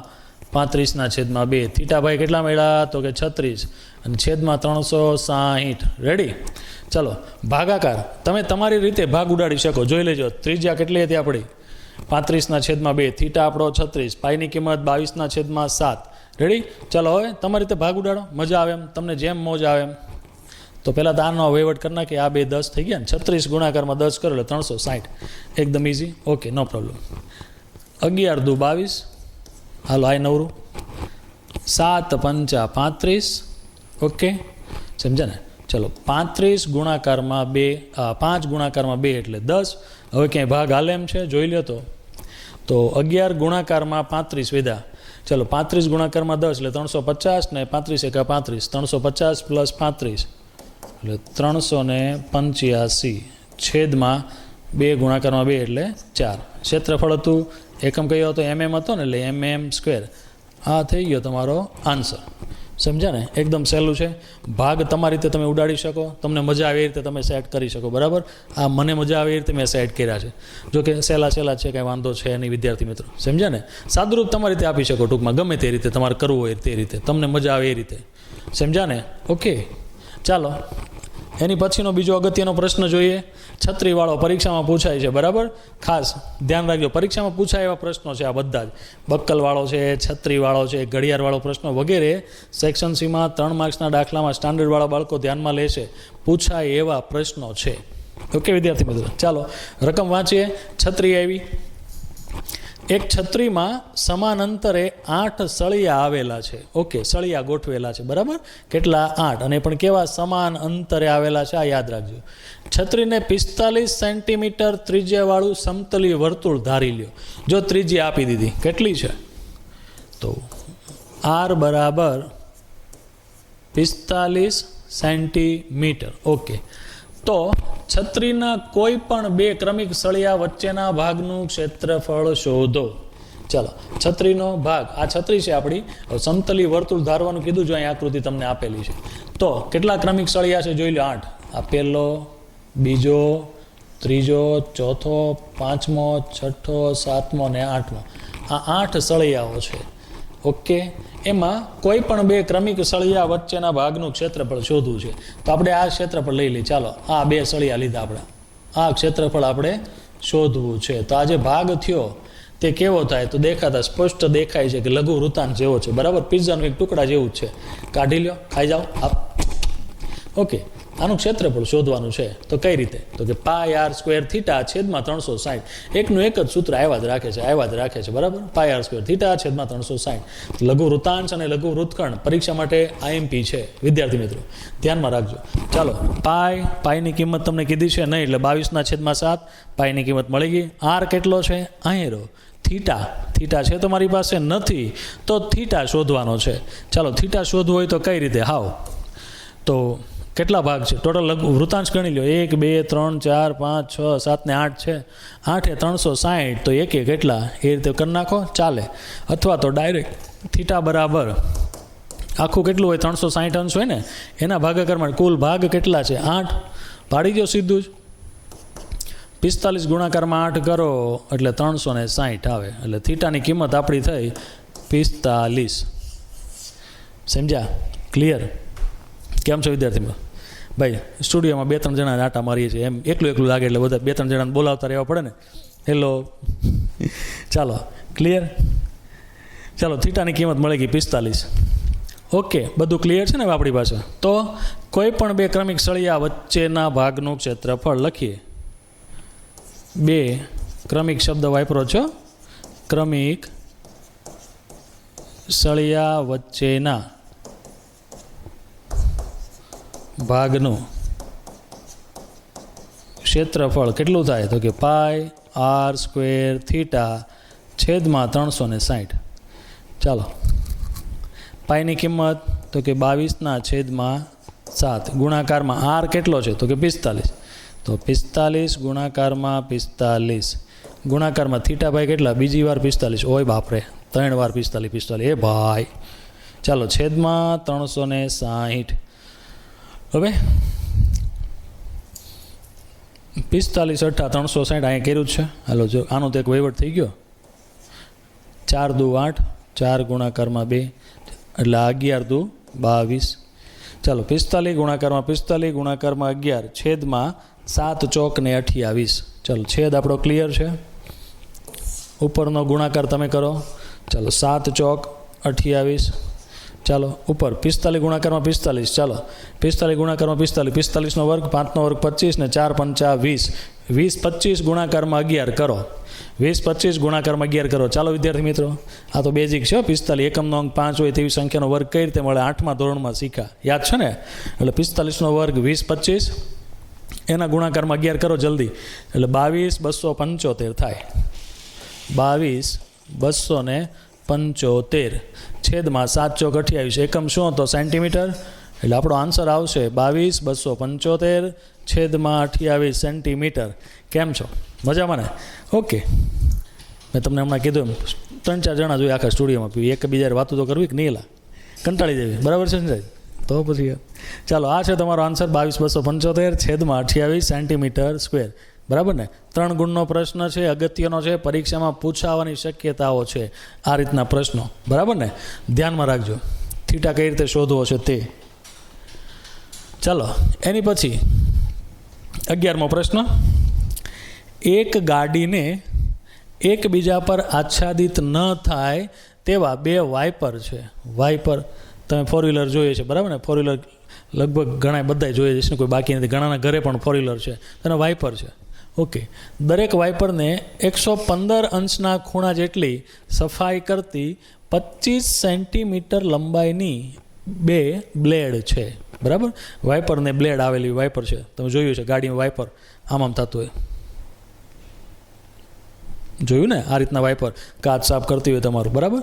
35/2 થીટા ભાઈ કેટલા મળ્યા તો કે 36 અને છેદમાં 360 રેડી. ચલો ભાગાકાર તમે તમારી રીતે ભાગ ઉડાડી શકો. જોઈ લેજો ત્રિજ્યા કેટલી હતી આપણી 35/2 થીટા આપણો 36 પાઈની કિંમત 22/7 રેડી. ચલો હવે તમારી રીતે ભાગ ઉડાડો મજા આવે એમ તમને જેમ મોજ આવે એમ. તો પહેલાં તો આનો વહીવટ કરી નાખીએ. આ 2 10 થઈ ગયા ને 36 ગુણાકારમાં 10 કરો એટલે 360 એકદમ ઇઝી. Okay no problem. 11 દુ 22 હાલો આય નવરું 7 પંચા 35 ઓકે સમજ્યા ને. ચલો 35 ગુણાકારમાં 2 5 ગુણાકારમાં 2 એટલે 10. હવે ક્યાંય ભાગ હાલે એમ છે જોઈ લ્યો તો 11 ગુણાકારમાં 35 વિધા. ચલો 35 ગુણાકારમાં 10 એટલે 350 ને 35 એકા 35 350 પ્લસ 35 એટલે 385 છેદમાં 2 ગુણાકારમાં 2 એટલે 4. ક્ષેત્રફળ હતું એકમ કયો હતો mm હતો ને એટલે mm². આ થઈ ગયો તમારો આન્સર. સમજ્યા ને એકદમ સહેલું છે. ભાગ તમારી રીતે તમે ઉડાડી શકો. તમને મજા આવે એ રીતે તમે સેટ કરી શકો બરાબર. આ મને મજા આવે એ રીતે મેં સેટ કર્યા છે. જો કે સહેલા છે કાંઈ વાંધો છે નહીં વિદ્યાર્થી મિત્રો. સમજ્યા ને સાદુરૂપ તમારી રીતે આપી શકો ટૂંકમાં ગમે તે રીતે તમારે કરવું હોય તે રીતે તમને મજા આવે એ રીતે. સમજ્યા ને ઓકે. ચાલો એની પછીનો બીજો અગત્યનો પ્રશ્ન જોઈએ. છત્રીવાળો પરીક્ષામાં પૂછાય છે બરાબર. ખાસ ધ્યાન રાખજો પરીક્ષામાં પૂછાય એવા પ્રશ્નો છે આ બધા જ. બક્કલવાળો છે છત્રીવાળો છે ઘડિયાળવાળો પ્રશ્નો વગેરે સેક્શન સીમાં 3 માર્ક્સના દાખલામાં સ્ટાન્ડર્ડવાળા બાળકો ધ્યાનમાં લેશે. પૂછાય એવા પ્રશ્નો છે. ઓકે વિદ્યાર્થી મિત્રો ચાલો રકમ વાંચીએ. છત્રી આવી. એક છત્રીમાં સમાન અંતરે 8 સળિયા આવેલા છે. ઓકે સળિયા ગોઠવેલા છે બરાબર. કેટલા 8 અને પણ કેવા સમાન અંતરે આવેલા છે આ યાદ રાખજો. છત્રીને 45 સેન્ટીમીટર ત્રિજ્યાવાળું સમતલી વર્તુળ ધારી લ્યો. જો ત્રિજ્યા આપી દીધી કેટલી છે તો r બરાબર 45 સેન્ટીમીટર. ઓકે તો છત્રીના કોઈ પણ 2 ક્રમિક સળિયા વચ્ચેના ભાગનું ક્ષેત્રફળ શોધો. ચાલો છત્રીનો ભાગ આ છત્રી છે આપણી. સમતલી વર્તુળ ધારવાનું કીધું જો અહીં આકૃતિ તમને આપેલી છે. તો કેટલા ક્રમિક સળિયા છે જોઈ લો 8. આ પહેલો બીજો ત્રીજો ચોથો પાંચમો છઠ્ઠો સાતમો ને 8મો આ 8 સળિયાઓ છે. ઓકે એમાં કોઈ પણ 2 ક્રમિક સળિયા વચ્ચેના ભાગનું ક્ષેત્રફળ શોધવું છે. તો આપણે આ ક્ષેત્રફળ લઈ લઈએ. ચાલો આ 2 સળિયા લીધા આપણે. આ ક્ષેત્રફળ આપણે શોધવું છે. તો આ જે ભાગ થયો તે કેવો થાય તો દેખાતા સ્પષ્ટ દેખાય છે કે લઘુ વૃત્તાંત જેવો છે બરાબર. પિઝાનું એક ટુકડા જેવું જ છે. કાઢી લ્યો ખાઈ જાઓ આપ. ઓકે આનું ક્ષેત્રફળ શોધવાનું છે. તો કઈ રીતે તો કે πr² થીટા છેદમાં 360. એકનું એક જ સૂત્ર આવ્યા જ રાખે છે બરાબર. πr² થીટા છેદમાં 360. લઘુ વૃત્તાંશ અને લઘુ વૃત્તખંડ પરીક્ષા માટે IMP છે વિદ્યાર્થી મિત્રો ધ્યાનમાં રાખજો. ચાલો પાઈની કિંમત તમને કીધી છે નહીં એટલે 22/7 પાઈની કિંમત મળી ગઈ. r કેટલો છે અહીં રહો. થીટા છે તમારી પાસે નથી તો થીટા શોધવાનો છે. ચાલો થીટા શોધવું હોય તો કઈ રીતે હાવ તો કેટલા ભાગ છે ટોટલ વૃત્તાંશ ગણી લો 1 2 3 4 5 6 7 ને 8 છે. 8 એ 360 તો એક કેટલા એ રીતે કરી નાખો ચાલે. અથવા તો ડાયરેક્ટ થીટા બરાબર આખું કેટલું હોય 360 અંશ હોય ને એના ભાગાકારમાં કુલ ભાગ કેટલા છે 8 પાડી દો સીધું જ. 45 ગુણાકારમાં 8 કરો એટલે 360 આવે. એટલે થીટાની કિંમત આપણી થઈ 45. સમજ્યા ક્લિયર. કેમ છો વિદ્યાર્થી ભાઈ સ્ટુડિયોમાં 2-3 જણા આટા મારીએ છીએ એમ એકલું લાગે એટલે બધા 2-3 જણાને બોલાવતા રહેવા પડે ને. હેલો ચાલો ક્લિયર. ચાલો થીટાની કિંમત મળી ગઈ 45. ઓકે બધું ક્લિયર છે ને આપણી પાસે. તો કોઈ પણ 2 ક્રમિક સળિયા વચ્ચેના ભાગનું ક્ષેત્રફળ લખીએ. 2 ક્રમિક શબ્દ વાપરો છો. ક્રમિક સળિયા વચ્ચેના ભાગનું ક્ષેત્રફળ કેટલું થાય તો કે πr² થીટા છેદમાં 360. ચાલો પાઈની કિંમત તો કે 22/7 ગુણાકારમાં r કેટલો છે તો કે 45. તો 45 ગુણાકારમાં 45 ગુણાકારમાં થીટા ભાઈ કેટલા બીજી વાર 45. ઓય બાપરે 3 વાર 45 એ ભાઈ. ચાલો છેદમાં 360. હવે 45 × 360 અહીંયા કર્યું જ છે. હાલો જો આનું તો એક વહીવટ થઈ ગયો. 4 દુ 8 4 ગુણાકારમાં 2 એટલે 11 દુ 22. ચાલો 45 ગુણાકારમાં 45 ગુણાકારમાં 11 છેદમાં 7 ચોક ને 28. ચાલો છેદ આપણો ક્લિયર છે. ઉપરનો ગુણાકાર તમે કરો. ચાલો 7 ચોક 28. ચાલો ઉપર 45 ગુણાકારમાં 45. ચાલો 45 ગુણાકારમાં 45, 45નો વર્ગ, 5નો વર્ગ 25 ને 4 પંચા 20. 20 25 ગુણાકારમાં 11 કરો. 20 25 ગુણાકારમાં 11 કરો. ચાલો વિદ્યાર્થી મિત્રો, આ તો બેઝિક છે. 45 એકમનો અંક 5 હોય તેવી સંખ્યાનો વર્ગ કઈ રીતે મળે 8મા ધોરણમાં શીખ્યા, યાદ છે ને? એટલે 45નો વર્ગ 20 25 એના ગુણાકારમાં 11 કરો જલ્દી, એટલે 22 275 થાય. 22 275 છેદમાં 7 ચોક 28. એકમ શું હતો? સેન્ટીમીટર. એટલે આપણો આન્સર આવશે 22 275 છેદમાં 28 સેન્ટીમીટર. કેમ છો? મજામાં ને? ઓકે. મેં તમને હમણાં કીધું એમ 3-4 જણા જોઈએ આખા સ્ટુડિયોમાં, એકબીજાને વાતો તો કરવી કે નહીં, કંટાળી જવી, બરાબર છે ને? તો પછી ચાલો, આ છે તમારો આન્સર 22 275 છેદમાં 28 સેન્ટીમીટર સ્ક્વેર. બરાબર ને? 3 ગુણનો પ્રશ્ન છે, અગત્યનો છે, પરીક્ષામાં પૂછાવાની શક્યતાઓ છે આ રીતના પ્રશ્નો. બરાબર ને? ધ્યાનમાં રાખજો. થીટા કઈ રીતે શોધવો છે તે. ચાલો એની પછી 11મો પ્રશ્ન. એક ગાડીને એકબીજા પર આચ્છાદિત ન થાય તેવા 2 વાઇપર છે. વાઇપર તમે 4 વ્હીલર જોઈએ છે, બરાબર ને? 4 વ્હીલર લગભગ ઘણા બધા જોઈએ છે, કોઈ બાકી નથી. ઘણાના ઘરે પણ 4 વ્હીલર છે, તેના વાઇપર છે. ઓકે. દરેક વાઇપરને 115 અંશના ખૂણા જેટલી સફાઈ કરતી 25 સેન્ટીમીટર લંબાઈની 2 બ્લેડ છે. બરાબર? વાઇપરને બ્લેડ આવેલી વાઇપર છે. તમે જોયું છે ગાડીમાં વાઇપર આમ થતું હોય, જોયું ને? આ રીતના વાઇપર કાચ સાફ કરતી હોય તમારું. બરાબર?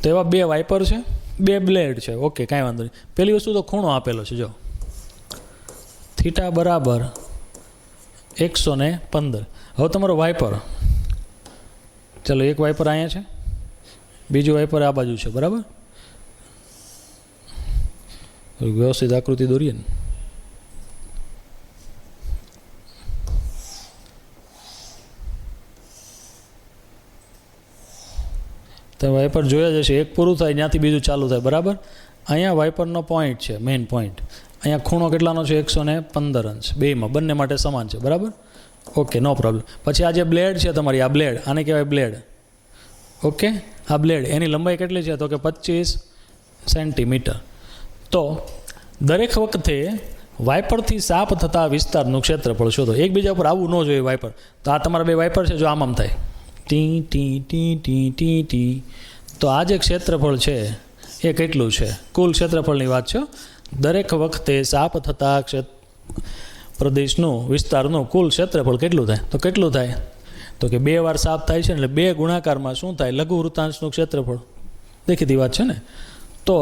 તો એવા 2 વાઇપર છે, 2 બ્લેડ છે. ઓકે, કાંઈ વાંધો નહીં. પહેલી વસ્તુ તો ખૂણો આપેલો છે, જો થીટા બરાબર 115. હવે તમારો વાઇપર, ચાલો એક વાઇપર અહીંયા છે, બીજું વાઇપર આ બાજુ છે. બરાબર? વ્યવસ્થિત આકૃતિ દોરીએ ને. તમે વાઇપર જોયા જશે, એક પૂરું થાય ત્યાંથી બીજું ચાલુ થાય. બરાબર? અહીંયા વાઇપરનો પોઈન્ટ છે, મેઇન પોઈન્ટ. અહીંયા ખૂણો કેટલાનો છે? 115 અંશ. બેમાં બંને માટે સમાન છે. બરાબર? ઓકે, નો પ્રોબ્લેમ. પછી આ જે બ્લેડ છે તમારી, આ બ્લેડ, આને કહેવાય બ્લેડ. ઓકે, આ બ્લેડ એની લંબાઈ કેટલી છે? તો કે 25 સેન્ટીમીટર. તો દરેક વખતે વાઇપરથી સાફ થતા વિસ્તારનું ક્ષેત્રફળ શોધો. એકબીજા પર આવવું ન જોઈએ વાઇપર. તો આ તમારા 2 વાઇપર છે, જો આમ થાય T T T T T T. તો આ જે ક્ષેત્રફળ છે એ કેટલું છે? કુલ ક્ષેત્રફળની વાત છે. દરેક વખતે સાફ થતા પ્રદેશનું વિસ્તારનું કુલ ક્ષેત્રફળ કેટલું થાય? તો કેટલું થાય? તો કે 2 વાર સાફ થાય છે, એટલે 2 ગુણાકારમાં શું થાય? લઘુ વૃત્તાંશનું ક્ષેત્રફળ. દેખીતી વાત છે ને? તો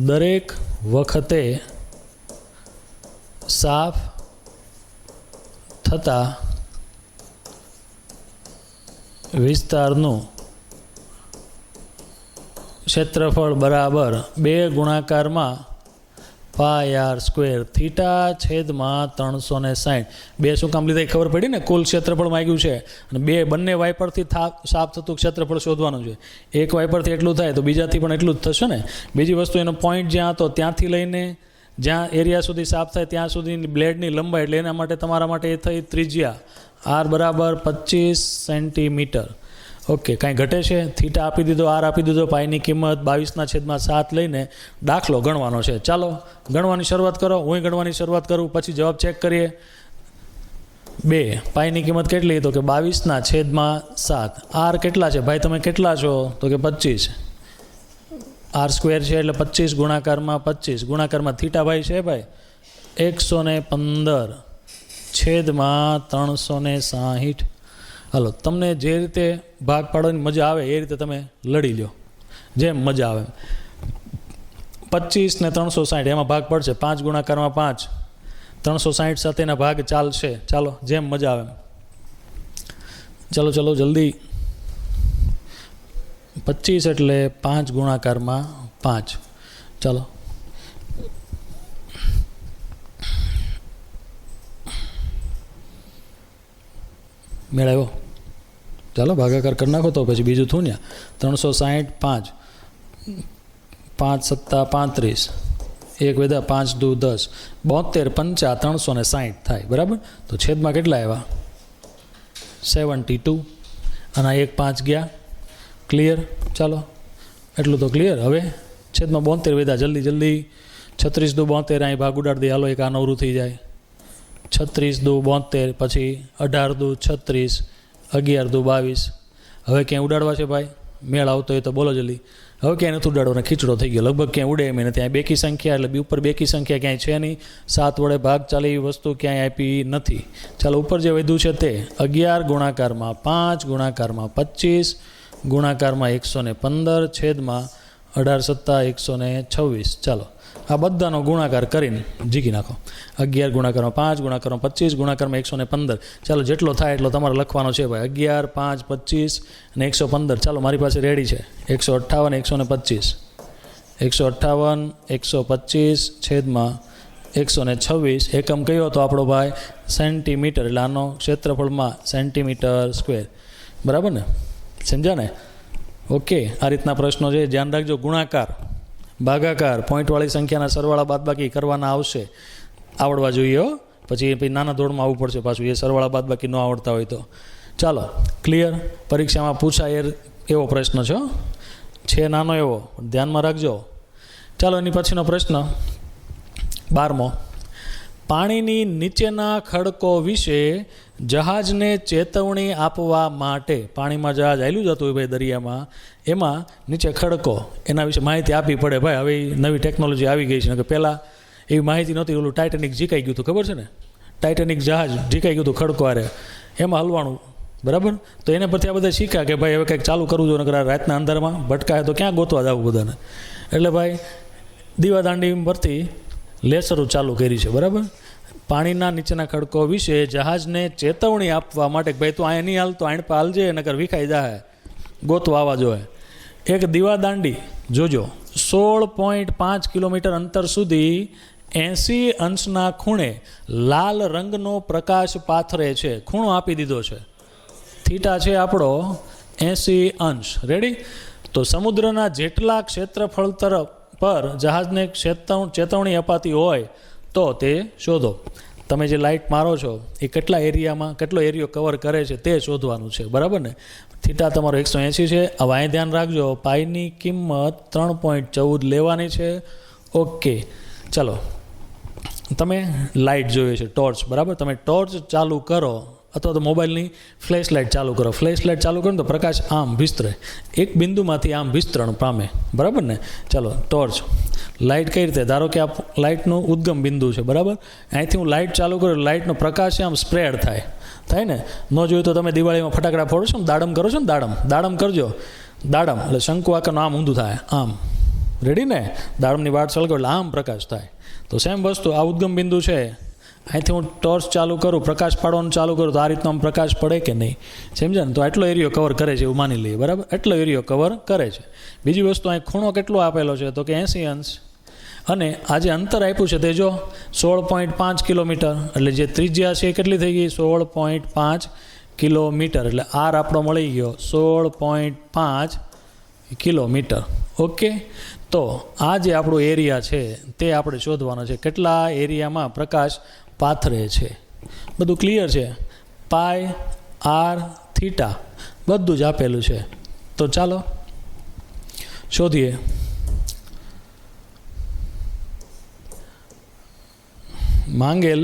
દરેક વખતે સાફ થતા વિસ્તારનું ક્ષેત્રફળ બરાબર 2 ગુણાકારમાં πr² થીટા છેદમાં 360. 2 શું કામ લીધા ખબર પડી ને? કુલ ક્ષેત્રફળ માંગ્યું છે, અને બંને વાઇપરથી સાફ થતું ક્ષેત્રફળ શોધવાનું છે. એક વાઇપરથી એટલું થાય તો બીજાથી પણ એટલું જ થશે ને? બીજી વસ્તુ, એનો પોઈન્ટ જ્યાં હતો ત્યાંથી લઈને જ્યાં એરિયા સુધી સાફ થાય ત્યાં સુધીની બ્લેડની લંબાઈ, એટલે એના માટે તમારા માટે એ થઈ ત્રિજ્યા r બરાબર 25 સેન્ટીમીટર. ઓકે, કાંઈ ઘટે છે? થીટા આપી દીધો, આર આપી દીધો, પાઈની કિંમત 22/7 લઈને દાખલો ગણવાનો છે. ચાલો ગણવાની શરૂઆત કરો. હું ગણવાની શરૂઆત કરું, પછી જવાબ ચેક કરીએ. 2 પાઈની કિંમત કેટલી? તો કે 22/7. આર કેટલા છે ભાઈ? તમે કેટલા છો? તો કે 25. r² છે એટલે 25 ગુણાકારમાં 25 ગુણાકારમાં થીટા ભાઈ છે ભાઈ 115 છેદમાં 360. હાલો, તમને જે રીતે ભાગ પાડવાની મજા આવે એ રીતે તમે લડી લો, જેમ મજા આવે. 25 ને 360 એમાં ભાગ પડશે. 5 ગુણાકારમાં 5, 360 સાથેના ભાગ ચાલશે. ચાલો, જેમ મજા આવે. ચલો ચલો જલ્દી. 25 એટલે 5 ગુણાકારમાં 5. ચાલો, મેળવ્યો? ચાલો ભાગાકાર કરી નાખો તો પછી બીજું થયું ને 360 5 5 સત્તા 35 એક વધ્યા 5 દુ 10 72 પંચા 360 થાય બરાબર. તો છેદમાં કેટલા આવ્યા 72 અને એક 5 ગયા. ક્લિયર? ચાલો એટલું તો ક્લિયર. હવે છેદમાં 72 વધ્યા જલ્દી 36 દુ 72 અહીં ભાગ ઉડાડી દે. હાલો એક આ નવરું થઈ જાય. 36 દુ 72 પછી 18 દુ 36 11 દુ 22. હવે ક્યાંય ઉડાડવા છે ભાઈ? મેળ આવતો હોય તો બોલો જલ્દી. હવે ક્યાંય નથી ઉડાડવાનો, ખીચડો થઈ ગયો. લગભગ ક્યાંય ઉડે એમ નથી. બેકી સંખ્યા એટલે ઉપર બેકી સંખ્યા ક્યાંય છે નહીં. 7 વડે ભાગ ચાલે એવી વસ્તુ ક્યાંય આપી નથી. ચાલો ઉપર જે વધ્યું છે તે 11 ગુણાકારમાં 5 ગુણાકારમાં 25 ગુણાકારમાં 115 છેદમાં 18 સત્તા 126. ચાલો આ બધાનો ગુણાકાર કરીને જીકી નાખો. 11 ગુણાકારમાં 5 ગુણાકારમાં 25 ગુણાકારમાં 115. ચાલો જેટલો થાય એટલો તમારે લખવાનો છે ભાઈ. 11 5 25 અને 115. ચાલો મારી પાસે રેડી છે. 158 125 158 125 છેદમાં 126. એકમ કયો હતો આપણો ભાઈ? સેન્ટીમીટર. એટલે આનો ક્ષેત્રફળમાં સેન્ટીમીટર સ્ક્વેર. બરાબર ને? સમજ્યા ને? ઓકે. આ રીતના પ્રશ્નો છે. ધ્યાન રાખજો. ગુણાકાર ભાગાકાર પોઈન્ટવાળી સંખ્યાના સરવાળા બાદબાકી કરવાના આવશે. આવડવા જોઈએ. પછી નાના ધોરણમાં આવવું પડશે પાછું, એ સરવાળા બાદબાકી ન આવડતા હોય તો. ચાલો ક્લિયર? પરીક્ષામાં પૂછાય એવો પ્રશ્ન છે નાનો એવો, ધ્યાનમાં રાખજો. ચાલો એની પછીનો પ્રશ્ન 12મો. પાણીની નીચેના ખડકો વિશે જહાજને ચેતવણી આપવા માટે, પાણીમાં જહાજ હાલ્યું જતું હોય ભાઈ દરિયામાં, એમાં નીચે ખડકો, એના વિશે માહિતી આપવી પડે ભાઈ. હવે નવી ટેકનોલોજી આવી ગઈ છે કે પહેલાં એવી માહિતી નહોતી. ઓલું ટાઇટેનિક જીકાઈ ગયું હતું, ખબર છે ને? ટાઇટેનિક જહાજ જીકાઈ ગયું હતું ખડકો હારે, એમાં હલવાનું. બરાબર? તો એને પરથી આ બધા શીખ્યા કે ભાઈ હવે કંઈક ચાલુ કરવું જોઈએ, નકર રાતના અંધારમાં ભટકાય તો ક્યાં ગોતવા જવું બધાને. એટલે ભાઈ દીવાદાંડી પરથી લેસરો ચાલુ કરી છે. બરાબર? પાણીના નીચેના ખડકો વિશે જહાજને ચેતવણી આપવા માટે ભાઈ તું અહીંયા નહીં હાલતો, આણ પર હાલજે, નકર વિખાઈ જાય, ગોતવા આવવા જોઈએ. એક દીવાદાંડી જોજો 16.5 કિલોમીટર અંતર સુધી 80 અંશના ખૂણે લાલ રંગનો પ્રકાશ પાથરે છે. ખૂણો આપી દીધો છે, થીટા છે આપણો 80 અંશ. રેડી? તો સમુદ્રના જેટલા ક્ષેત્રફળ તરફ પર જહાજને ચેતવણી અપાતી હોય તો તે શોધો. તમે જે લાઇટ મારો છો એ કેટલા એરિયામાં કેટલો એરિયો કવર કરે છે તે શોધવાનું છે. બરાબર ને? થીટા તમારો 180 છે. હવે અહીં ધ્યાન રાખજો, પાઈની કિંમત 3.14 લેવાની છે. ઓકે. ચલો તમે લાઇટ જોઈએ છે, ટોર્ચ. બરાબર? તમે ટોર્ચ ચાલુ કરો અથવા તો મોબાઈલની ફ્લેશ લાઇટ ચાલુ કરો. ફ્લેશ લાઇટ ચાલુ કરો ને તો પ્રકાશ આમ વિસ્તરે, એક બિંદુમાંથી આમ વિસ્તરણ પામે. બરાબર ને? ચાલો ટોર્ચ લાઇટ કઈ રીતે? ધારો કે આ લાઇટનું ઉદ્ગમ બિંદુ છે. બરાબર? અહીંથી હું લાઇટ ચાલુ કરું, લાઇટનો પ્રકાશ આમ સ્પ્રેડ થાય ને? ન જોયું તો તમે દિવાળીમાં ફટાકડા ફોડો છો ને, દાડમ કરો છો ને, દાડમ કરજો. દાડમ એટલે શંકુ આકારનું આમ ઊંધું થાય, આમ. રેડી ને? દાડમની વાટ સળગો એટલે આમ પ્રકાશ થાય. તો સેમ વસ્તુ આ ઉદ્ગમ બિંદુ છે. અહીંથી હું ટોર્ચ ચાલુ કરું, પ્રકાશ પાડવાનું ચાલુ કરું તો આ રીતનો આમ પ્રકાશ પડે કે નહીં? સમજ્યા ને? તો આટલો એરિયો કવર કરે છે એવું માની લઈએ. બરાબર? એટલો એરિયો કવર કરે છે. બીજી વસ્તુ અહીં ખૂણો કેટલો આપેલો છે તો કે 80 અંશ. અને આ જે અંતર આપ્યું છે તે જો 16.5 કિલોમીટર. એટલે જે ત્રિજ્યા છે એ કેટલી થઈ ગઈ? 16.5 કિલોમીટર. એટલે આર આપણો મળી ગયો 16.5 કિલોમીટર. ઓકે. તો આ જે આપણો એરિયા છે તે આપણે શોધવાનો છે. કેટલા એરિયામાં પ્રકાશ પાથરે છે. બધું ક્લિયર છે? પાય, આર, થીટા બધું જ આપેલું છે. તો ચાલો શોધીએ. માંગેલ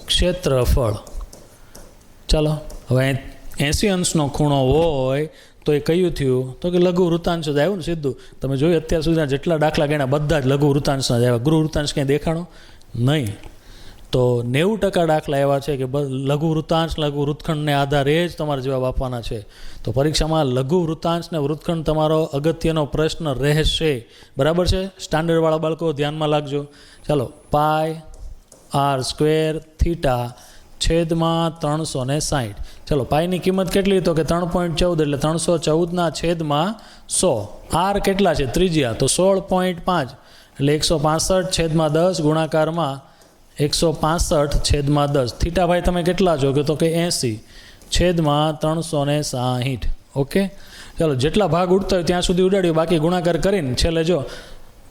ક્ષેત્રફળ. ચાલો હવે 80 અંશનો ખૂણો હોય તો એ કયું થયું? તો કે લઘુ વૃત્તાંશ જ આવ્યું ને સીધું. તમે જોયું અત્યાર સુધીના જેટલા દાખલા ગણ્યા બધા જ લઘુ વૃત્તાંશના જ આવ્યા. ગૃહ વૃત્તાંશ ક્યાંય દેખાણો નહીં. તો 90% દાખલા એવા છે કે લઘુ વૃત્તાંશ લઘુ વૃત્તખંડને આધારે જ તમારે જવાબ આપવાના છે. તો પરીક્ષામાં લઘુ વૃત્તાંશ ને વૃત્તખંડ તમારો અગત્યનો પ્રશ્ન રહેશે. બરાબર છે? સ્ટાન્ડર્ડવાળા બાળકો ધ્યાનમાં લાગજો. ચાલો પાય આર સ્ક્વેર થીટા છેદમાં 360. ચલો પાઈની કિંમત કેટલી? તો કે 3.14 એટલે 314 છેદમાં 100. આર કેટલા છે? ત્રિજ્યા તો 16.5 એટલે 165 છેદમાં 10 ગુણાકારમાં 165/10 થીટા ભાઈ તમે કેટલા છો કે તો કે 80/360. ઓકે, ચાલો જેટલા ભાગ ઉડતા હોય ત્યાં સુધી ઉડાડ્યો, બાકી ગુણાકાર કરીને છેલ્લે જો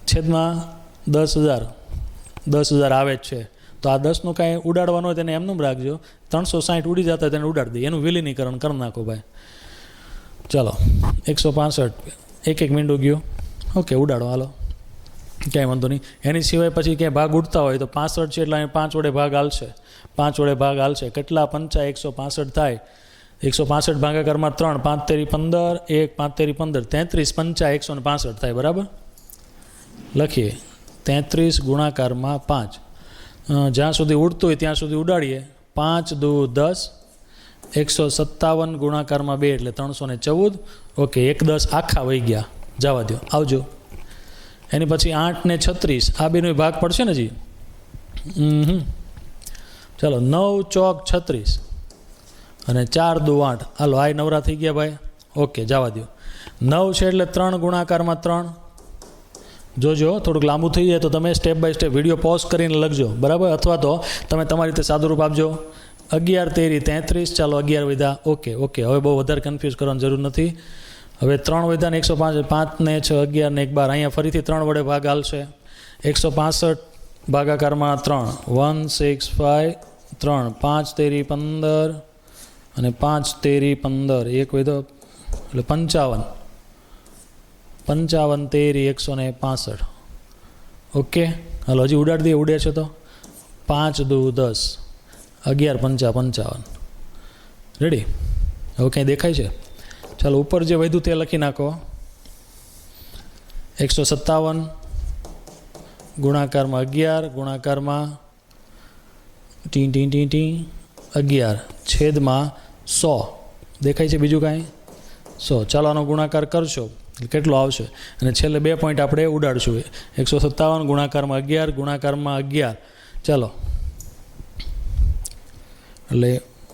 છેદમાં 10,000 આવે જ છે. તો આ 10નું કાંઈ ઉડાડવાનું હોય તેને એમનું રાખજો. 360 ઉડી જતા હોય તેને ઉડાડી દઈએ, એનું વિલીનીકરણ કરી નાખો ભાઈ. ચાલો 165 એક મિનિટ ગયું. ઓકે, ઉડાડો હાલો, ક્યાંય વાંધો નહીં. એની સિવાય પછી ક્યાંય ભાગ ઉડતા હોય તો 65 છે એટલે 5 વડે ભાગ હાલશે. 5 વડે ભાગ હાલશે. કેટલા 5 165 થાય. 165 ભાગાકારમાં 3, 5 તેરી 15, 1 5 તેરી 15, 33 5 165 થાય. બરાબર, લખીએ 33 ગુણાકારમાં 5. જ્યાં સુધી ઉડતું હોય ત્યાં સુધી ઉડાડીએ. 5 દુ 10, 157 ગુણાકારમાં 2 એટલે 314. ઓકે, 1 10 આખા વહી ગયા, જવા દો, આવજો. એની પછી 8 ને 36 આ બેનો ભાગ પડશે ને જી. ચાલો 9 ચોક 36 અને 4 દુ 8. હાલો આ નવરા થઈ ગયા ભાઈ. ઓકે, જવા દો. 9 છે એટલે 3 ગુણાકારમાં 3. જોજો થોડુંક લાંબુ થઈ જાય તો તમે step by step video pause કરીને લખજો, બરાબર, અથવા તો તમે તમારી રીતે સાદું રૂપ આપજો. 11 તેરી 33. ચાલો 11 વધ્યા. ઓકે, હવે બહુ વધારે કન્ફ્યુઝ કરવાની જરૂર નથી. હવે 3 વધ્યા ને 105, 5 ને 6 11 ને 1 12. અહીંયા ફરીથી 3 વડે ભાગ હાલશે. 165 ભાગાકારમાં 3, 165 3, 5 તેરી 15 અને 5 તેરી 15, 1 વધ્યો એટલે 55. 55 તેરી 165. ઓકે, હાલો હજી ઉડાડી દઈએ. ઉડે છે તો 5 દુ 10, 11 5 55. રેડી? હવે કંઈ દેખાય છે? ચાલો ઉપર જે વધ્યું તે લખી નાખો. 157 ગુણાકારમાં 11 ગુણાકારમાં ટી 11 છેદમાં 100. દેખાય છે બીજું કાંઈ? 100. ચાલો આનો ગુણાકાર કરશો કેટલો આવશે, અને છેલ્લે 2 પોઈન્ટ આપણે ઉડાડશું. 157 ગુણાકારમાં 11 ગુણાકારમાં 11. ચાલો એટલે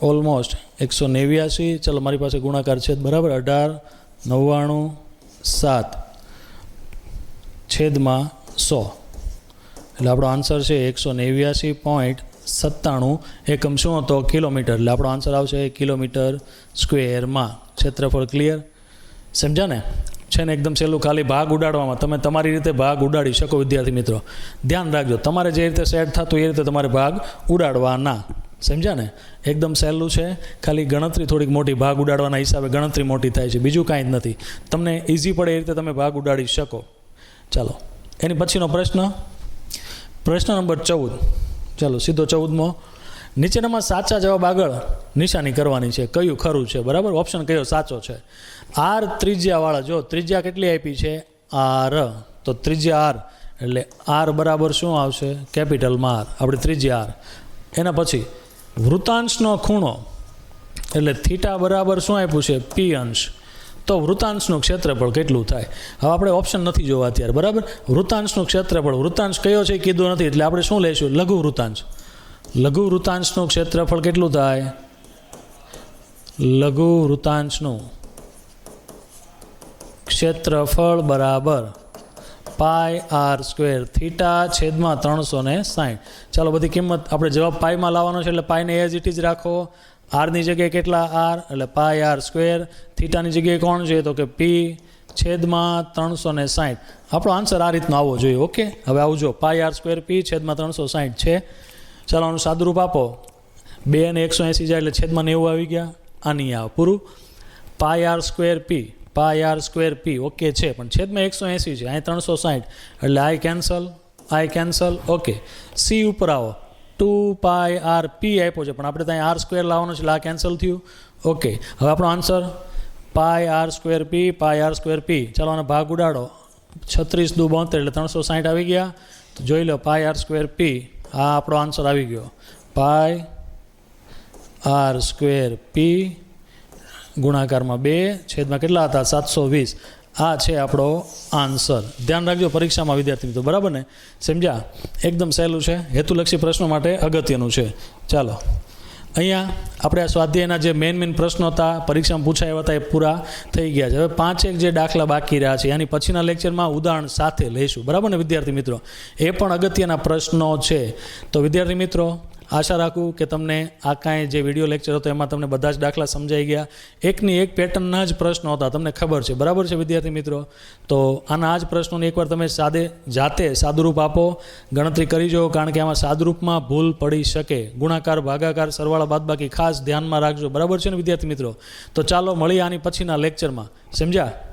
ઓલમોસ્ટ 189. ચાલો મારી પાસે ગુણાકાર છે, બરાબર. 18 99 7 છેદમાં 100 એટલે આપણો આન્સર છે 189.97. એકમ શું હતો? કિલોમીટર. એટલે આપણો આન્સર આવશે કિલોમીટર સ્ક્વેરમાં. ક્ષેત્રફળ ક્લિયર? સમજ્યા ને? છે ને એકદમ સહેલું. ખાલી ભાગ ઉડાડવામાં તમે તમારી રીતે ભાગ ઉડાડી શકો. વિદ્યાર્થી મિત્રો ધ્યાન રાખજો, તમારે જે રીતે સેટ થતું એ રીતે તમારે ભાગ ઉડાડવાના. સમજ્યા ને? એકદમ સહેલું છે. ખાલી ગણતરી થોડીક મોટી, ભાગ ઉડાડવાના હિસાબે ગણતરી મોટી થાય છે, બીજું કાંઈ જ નથી. તમને ઇઝી પડે એ રીતે તમે ભાગ ઉડાડી શકો. ચાલો એની પછીનો પ્રશ્ન નંબર 14. ચાલો સીધો 14મો. નીચેનામાં સાચા જવાબ આગળ નિશાની કરવાની છે. કયું ખરું છે? બરાબર, ઓપ્શન કયો સાચો છે? આર ત્રિજ્યાવાળા, જો ત્રિજ્યા કેટલી આપી છે? આર. તો ત્રિજ્યા આર એટલે આર બરાબર શું આવશે? કેપિટલમાં આર, આપણી ત્રિજ્યા આર. એના પછી વૃતાંશનો ખૂણો એટલે થીટા બરાબર શું આપ્યું છે? પી અંશ. તો વૃતાંશનું ક્ષેત્રફળ કેટલું થાય? હવે આપણે ઓપ્શન નથી જોવા અત્યારે, બરાબર. વૃતાંશનું ક્ષેત્રફળ, વૃતાંશ કયો છે કીધું નથી, એટલે આપણે શું લઈશું? લઘુ વૃતાંશ. લઘુ વૃતાંશનું ક્ષેત્રફળ કેટલું થાય? લઘુ વૃતાંશનું ક્ષેત્રફળ બરાબર પાય આર સ્ક્વેર થીટા છેદમાં 360. ચાલો બધી કિંમત આપણે જવાબ પાયમાં લાવવાનો છે, એટલે પાયને એઝ ઇટ ઇઝ રાખો. આરની જગ્યાએ કેટલા? આર, એટલે પાય આર સ્ક્વેર. થીટાની જગ્યાએ કોણ છે? તો કે પી છેદમાં 360. આપણો આન્સર આ રીતનો આવવો જોઈએ. ઓકે, હવે આવજો. પાય આર સ્ક્વેર પી છેદમાં 360 છે. ચાલો આનું સાદુરૂપ આપો. 2 અને 180 જાય એટલે છેદમાં 90 આવી ગયા. આની આવે પૂરું. પાય આર સ્ક્વેર પી, પાય આર સ્ક્વેર પી ઓકે છે, પણ છેદમાં 180 છે, અહીં 360 એટલે આઈ કેન્સલ. ઓકે, સી ઉપર આવો. 2 પાય આર પી આપ્યો છે, પણ આપણે ત્યાં આર સ્ક્વેર લાવવાનો છે એટલે આ કેન્સલ થયું. ઓકે, હવે આપણો આન્સર પાય આર સ્ક્વેર પી, પાય આર સ્ક્વેર પી. ચાલો આનો ભાગ ઉડાડો. 36 દુ 72 એટલે 360 આવી ગયા. તો જોઈ લો પાય આર સ્ક્વેર પી, આ આપણો આન્સર આવી ગયો. પાય આર સ્ક્વેર પી ગુણાકારમાં 2 છેદમાં કેટલા હતા? 720. આ છે આપણો આન્સર. ધ્યાન રાખજો પરીક્ષામાં વિદ્યાર્થી મિત્રો, બરાબર ને? સમજ્યા? એકદમ સહેલું છે, હેતુલક્ષી પ્રશ્નો માટે અગત્યનું છે. ચાલો અહીંયા આપણે આ સ્વાધ્યાયના જે મેઇન પ્રશ્નો હતા પરીક્ષામાં પૂછાયા હતા એ પૂરા થઈ ગયા છે. હવે 5 જે દાખલા બાકી રહ્યા છે એની પછીના લેક્ચરમાં ઉદાહરણ સાથે લઈશું, બરાબર ને વિદ્યાર્થી મિત્રો? એ પણ અગત્યના પ્રશ્નો છે. તો વિદ્યાર્થી મિત્રો, આશા રાખું કે તમને આ કાંઈ જે વિડીયો લેક્ચર હતો એમાં તમને બધા જ દાખલા સમજાઈ ગયા. એકની એક પેટર્નના જ પ્રશ્નો હતા, તમને ખબર છે, બરાબર છે વિદ્યાર્થી મિત્રો? તો આના આ જ પ્રશ્નોને એકવાર તમે જાતે સાદુરૂપ આપો, ગણતરી કરી જો, કારણ કે આમાં સાદુરૂપમાં ભૂલ પડી શકે. ગુણાકાર, ભાગાકાર, સરવાળા, બાદબાકી ખાસ ધ્યાનમાં રાખજો, બરાબર છે ને વિદ્યાર્થી મિત્રો? તો ચાલો મળીએ આની પછીના લેક્ચરમાં. સમજ્યા?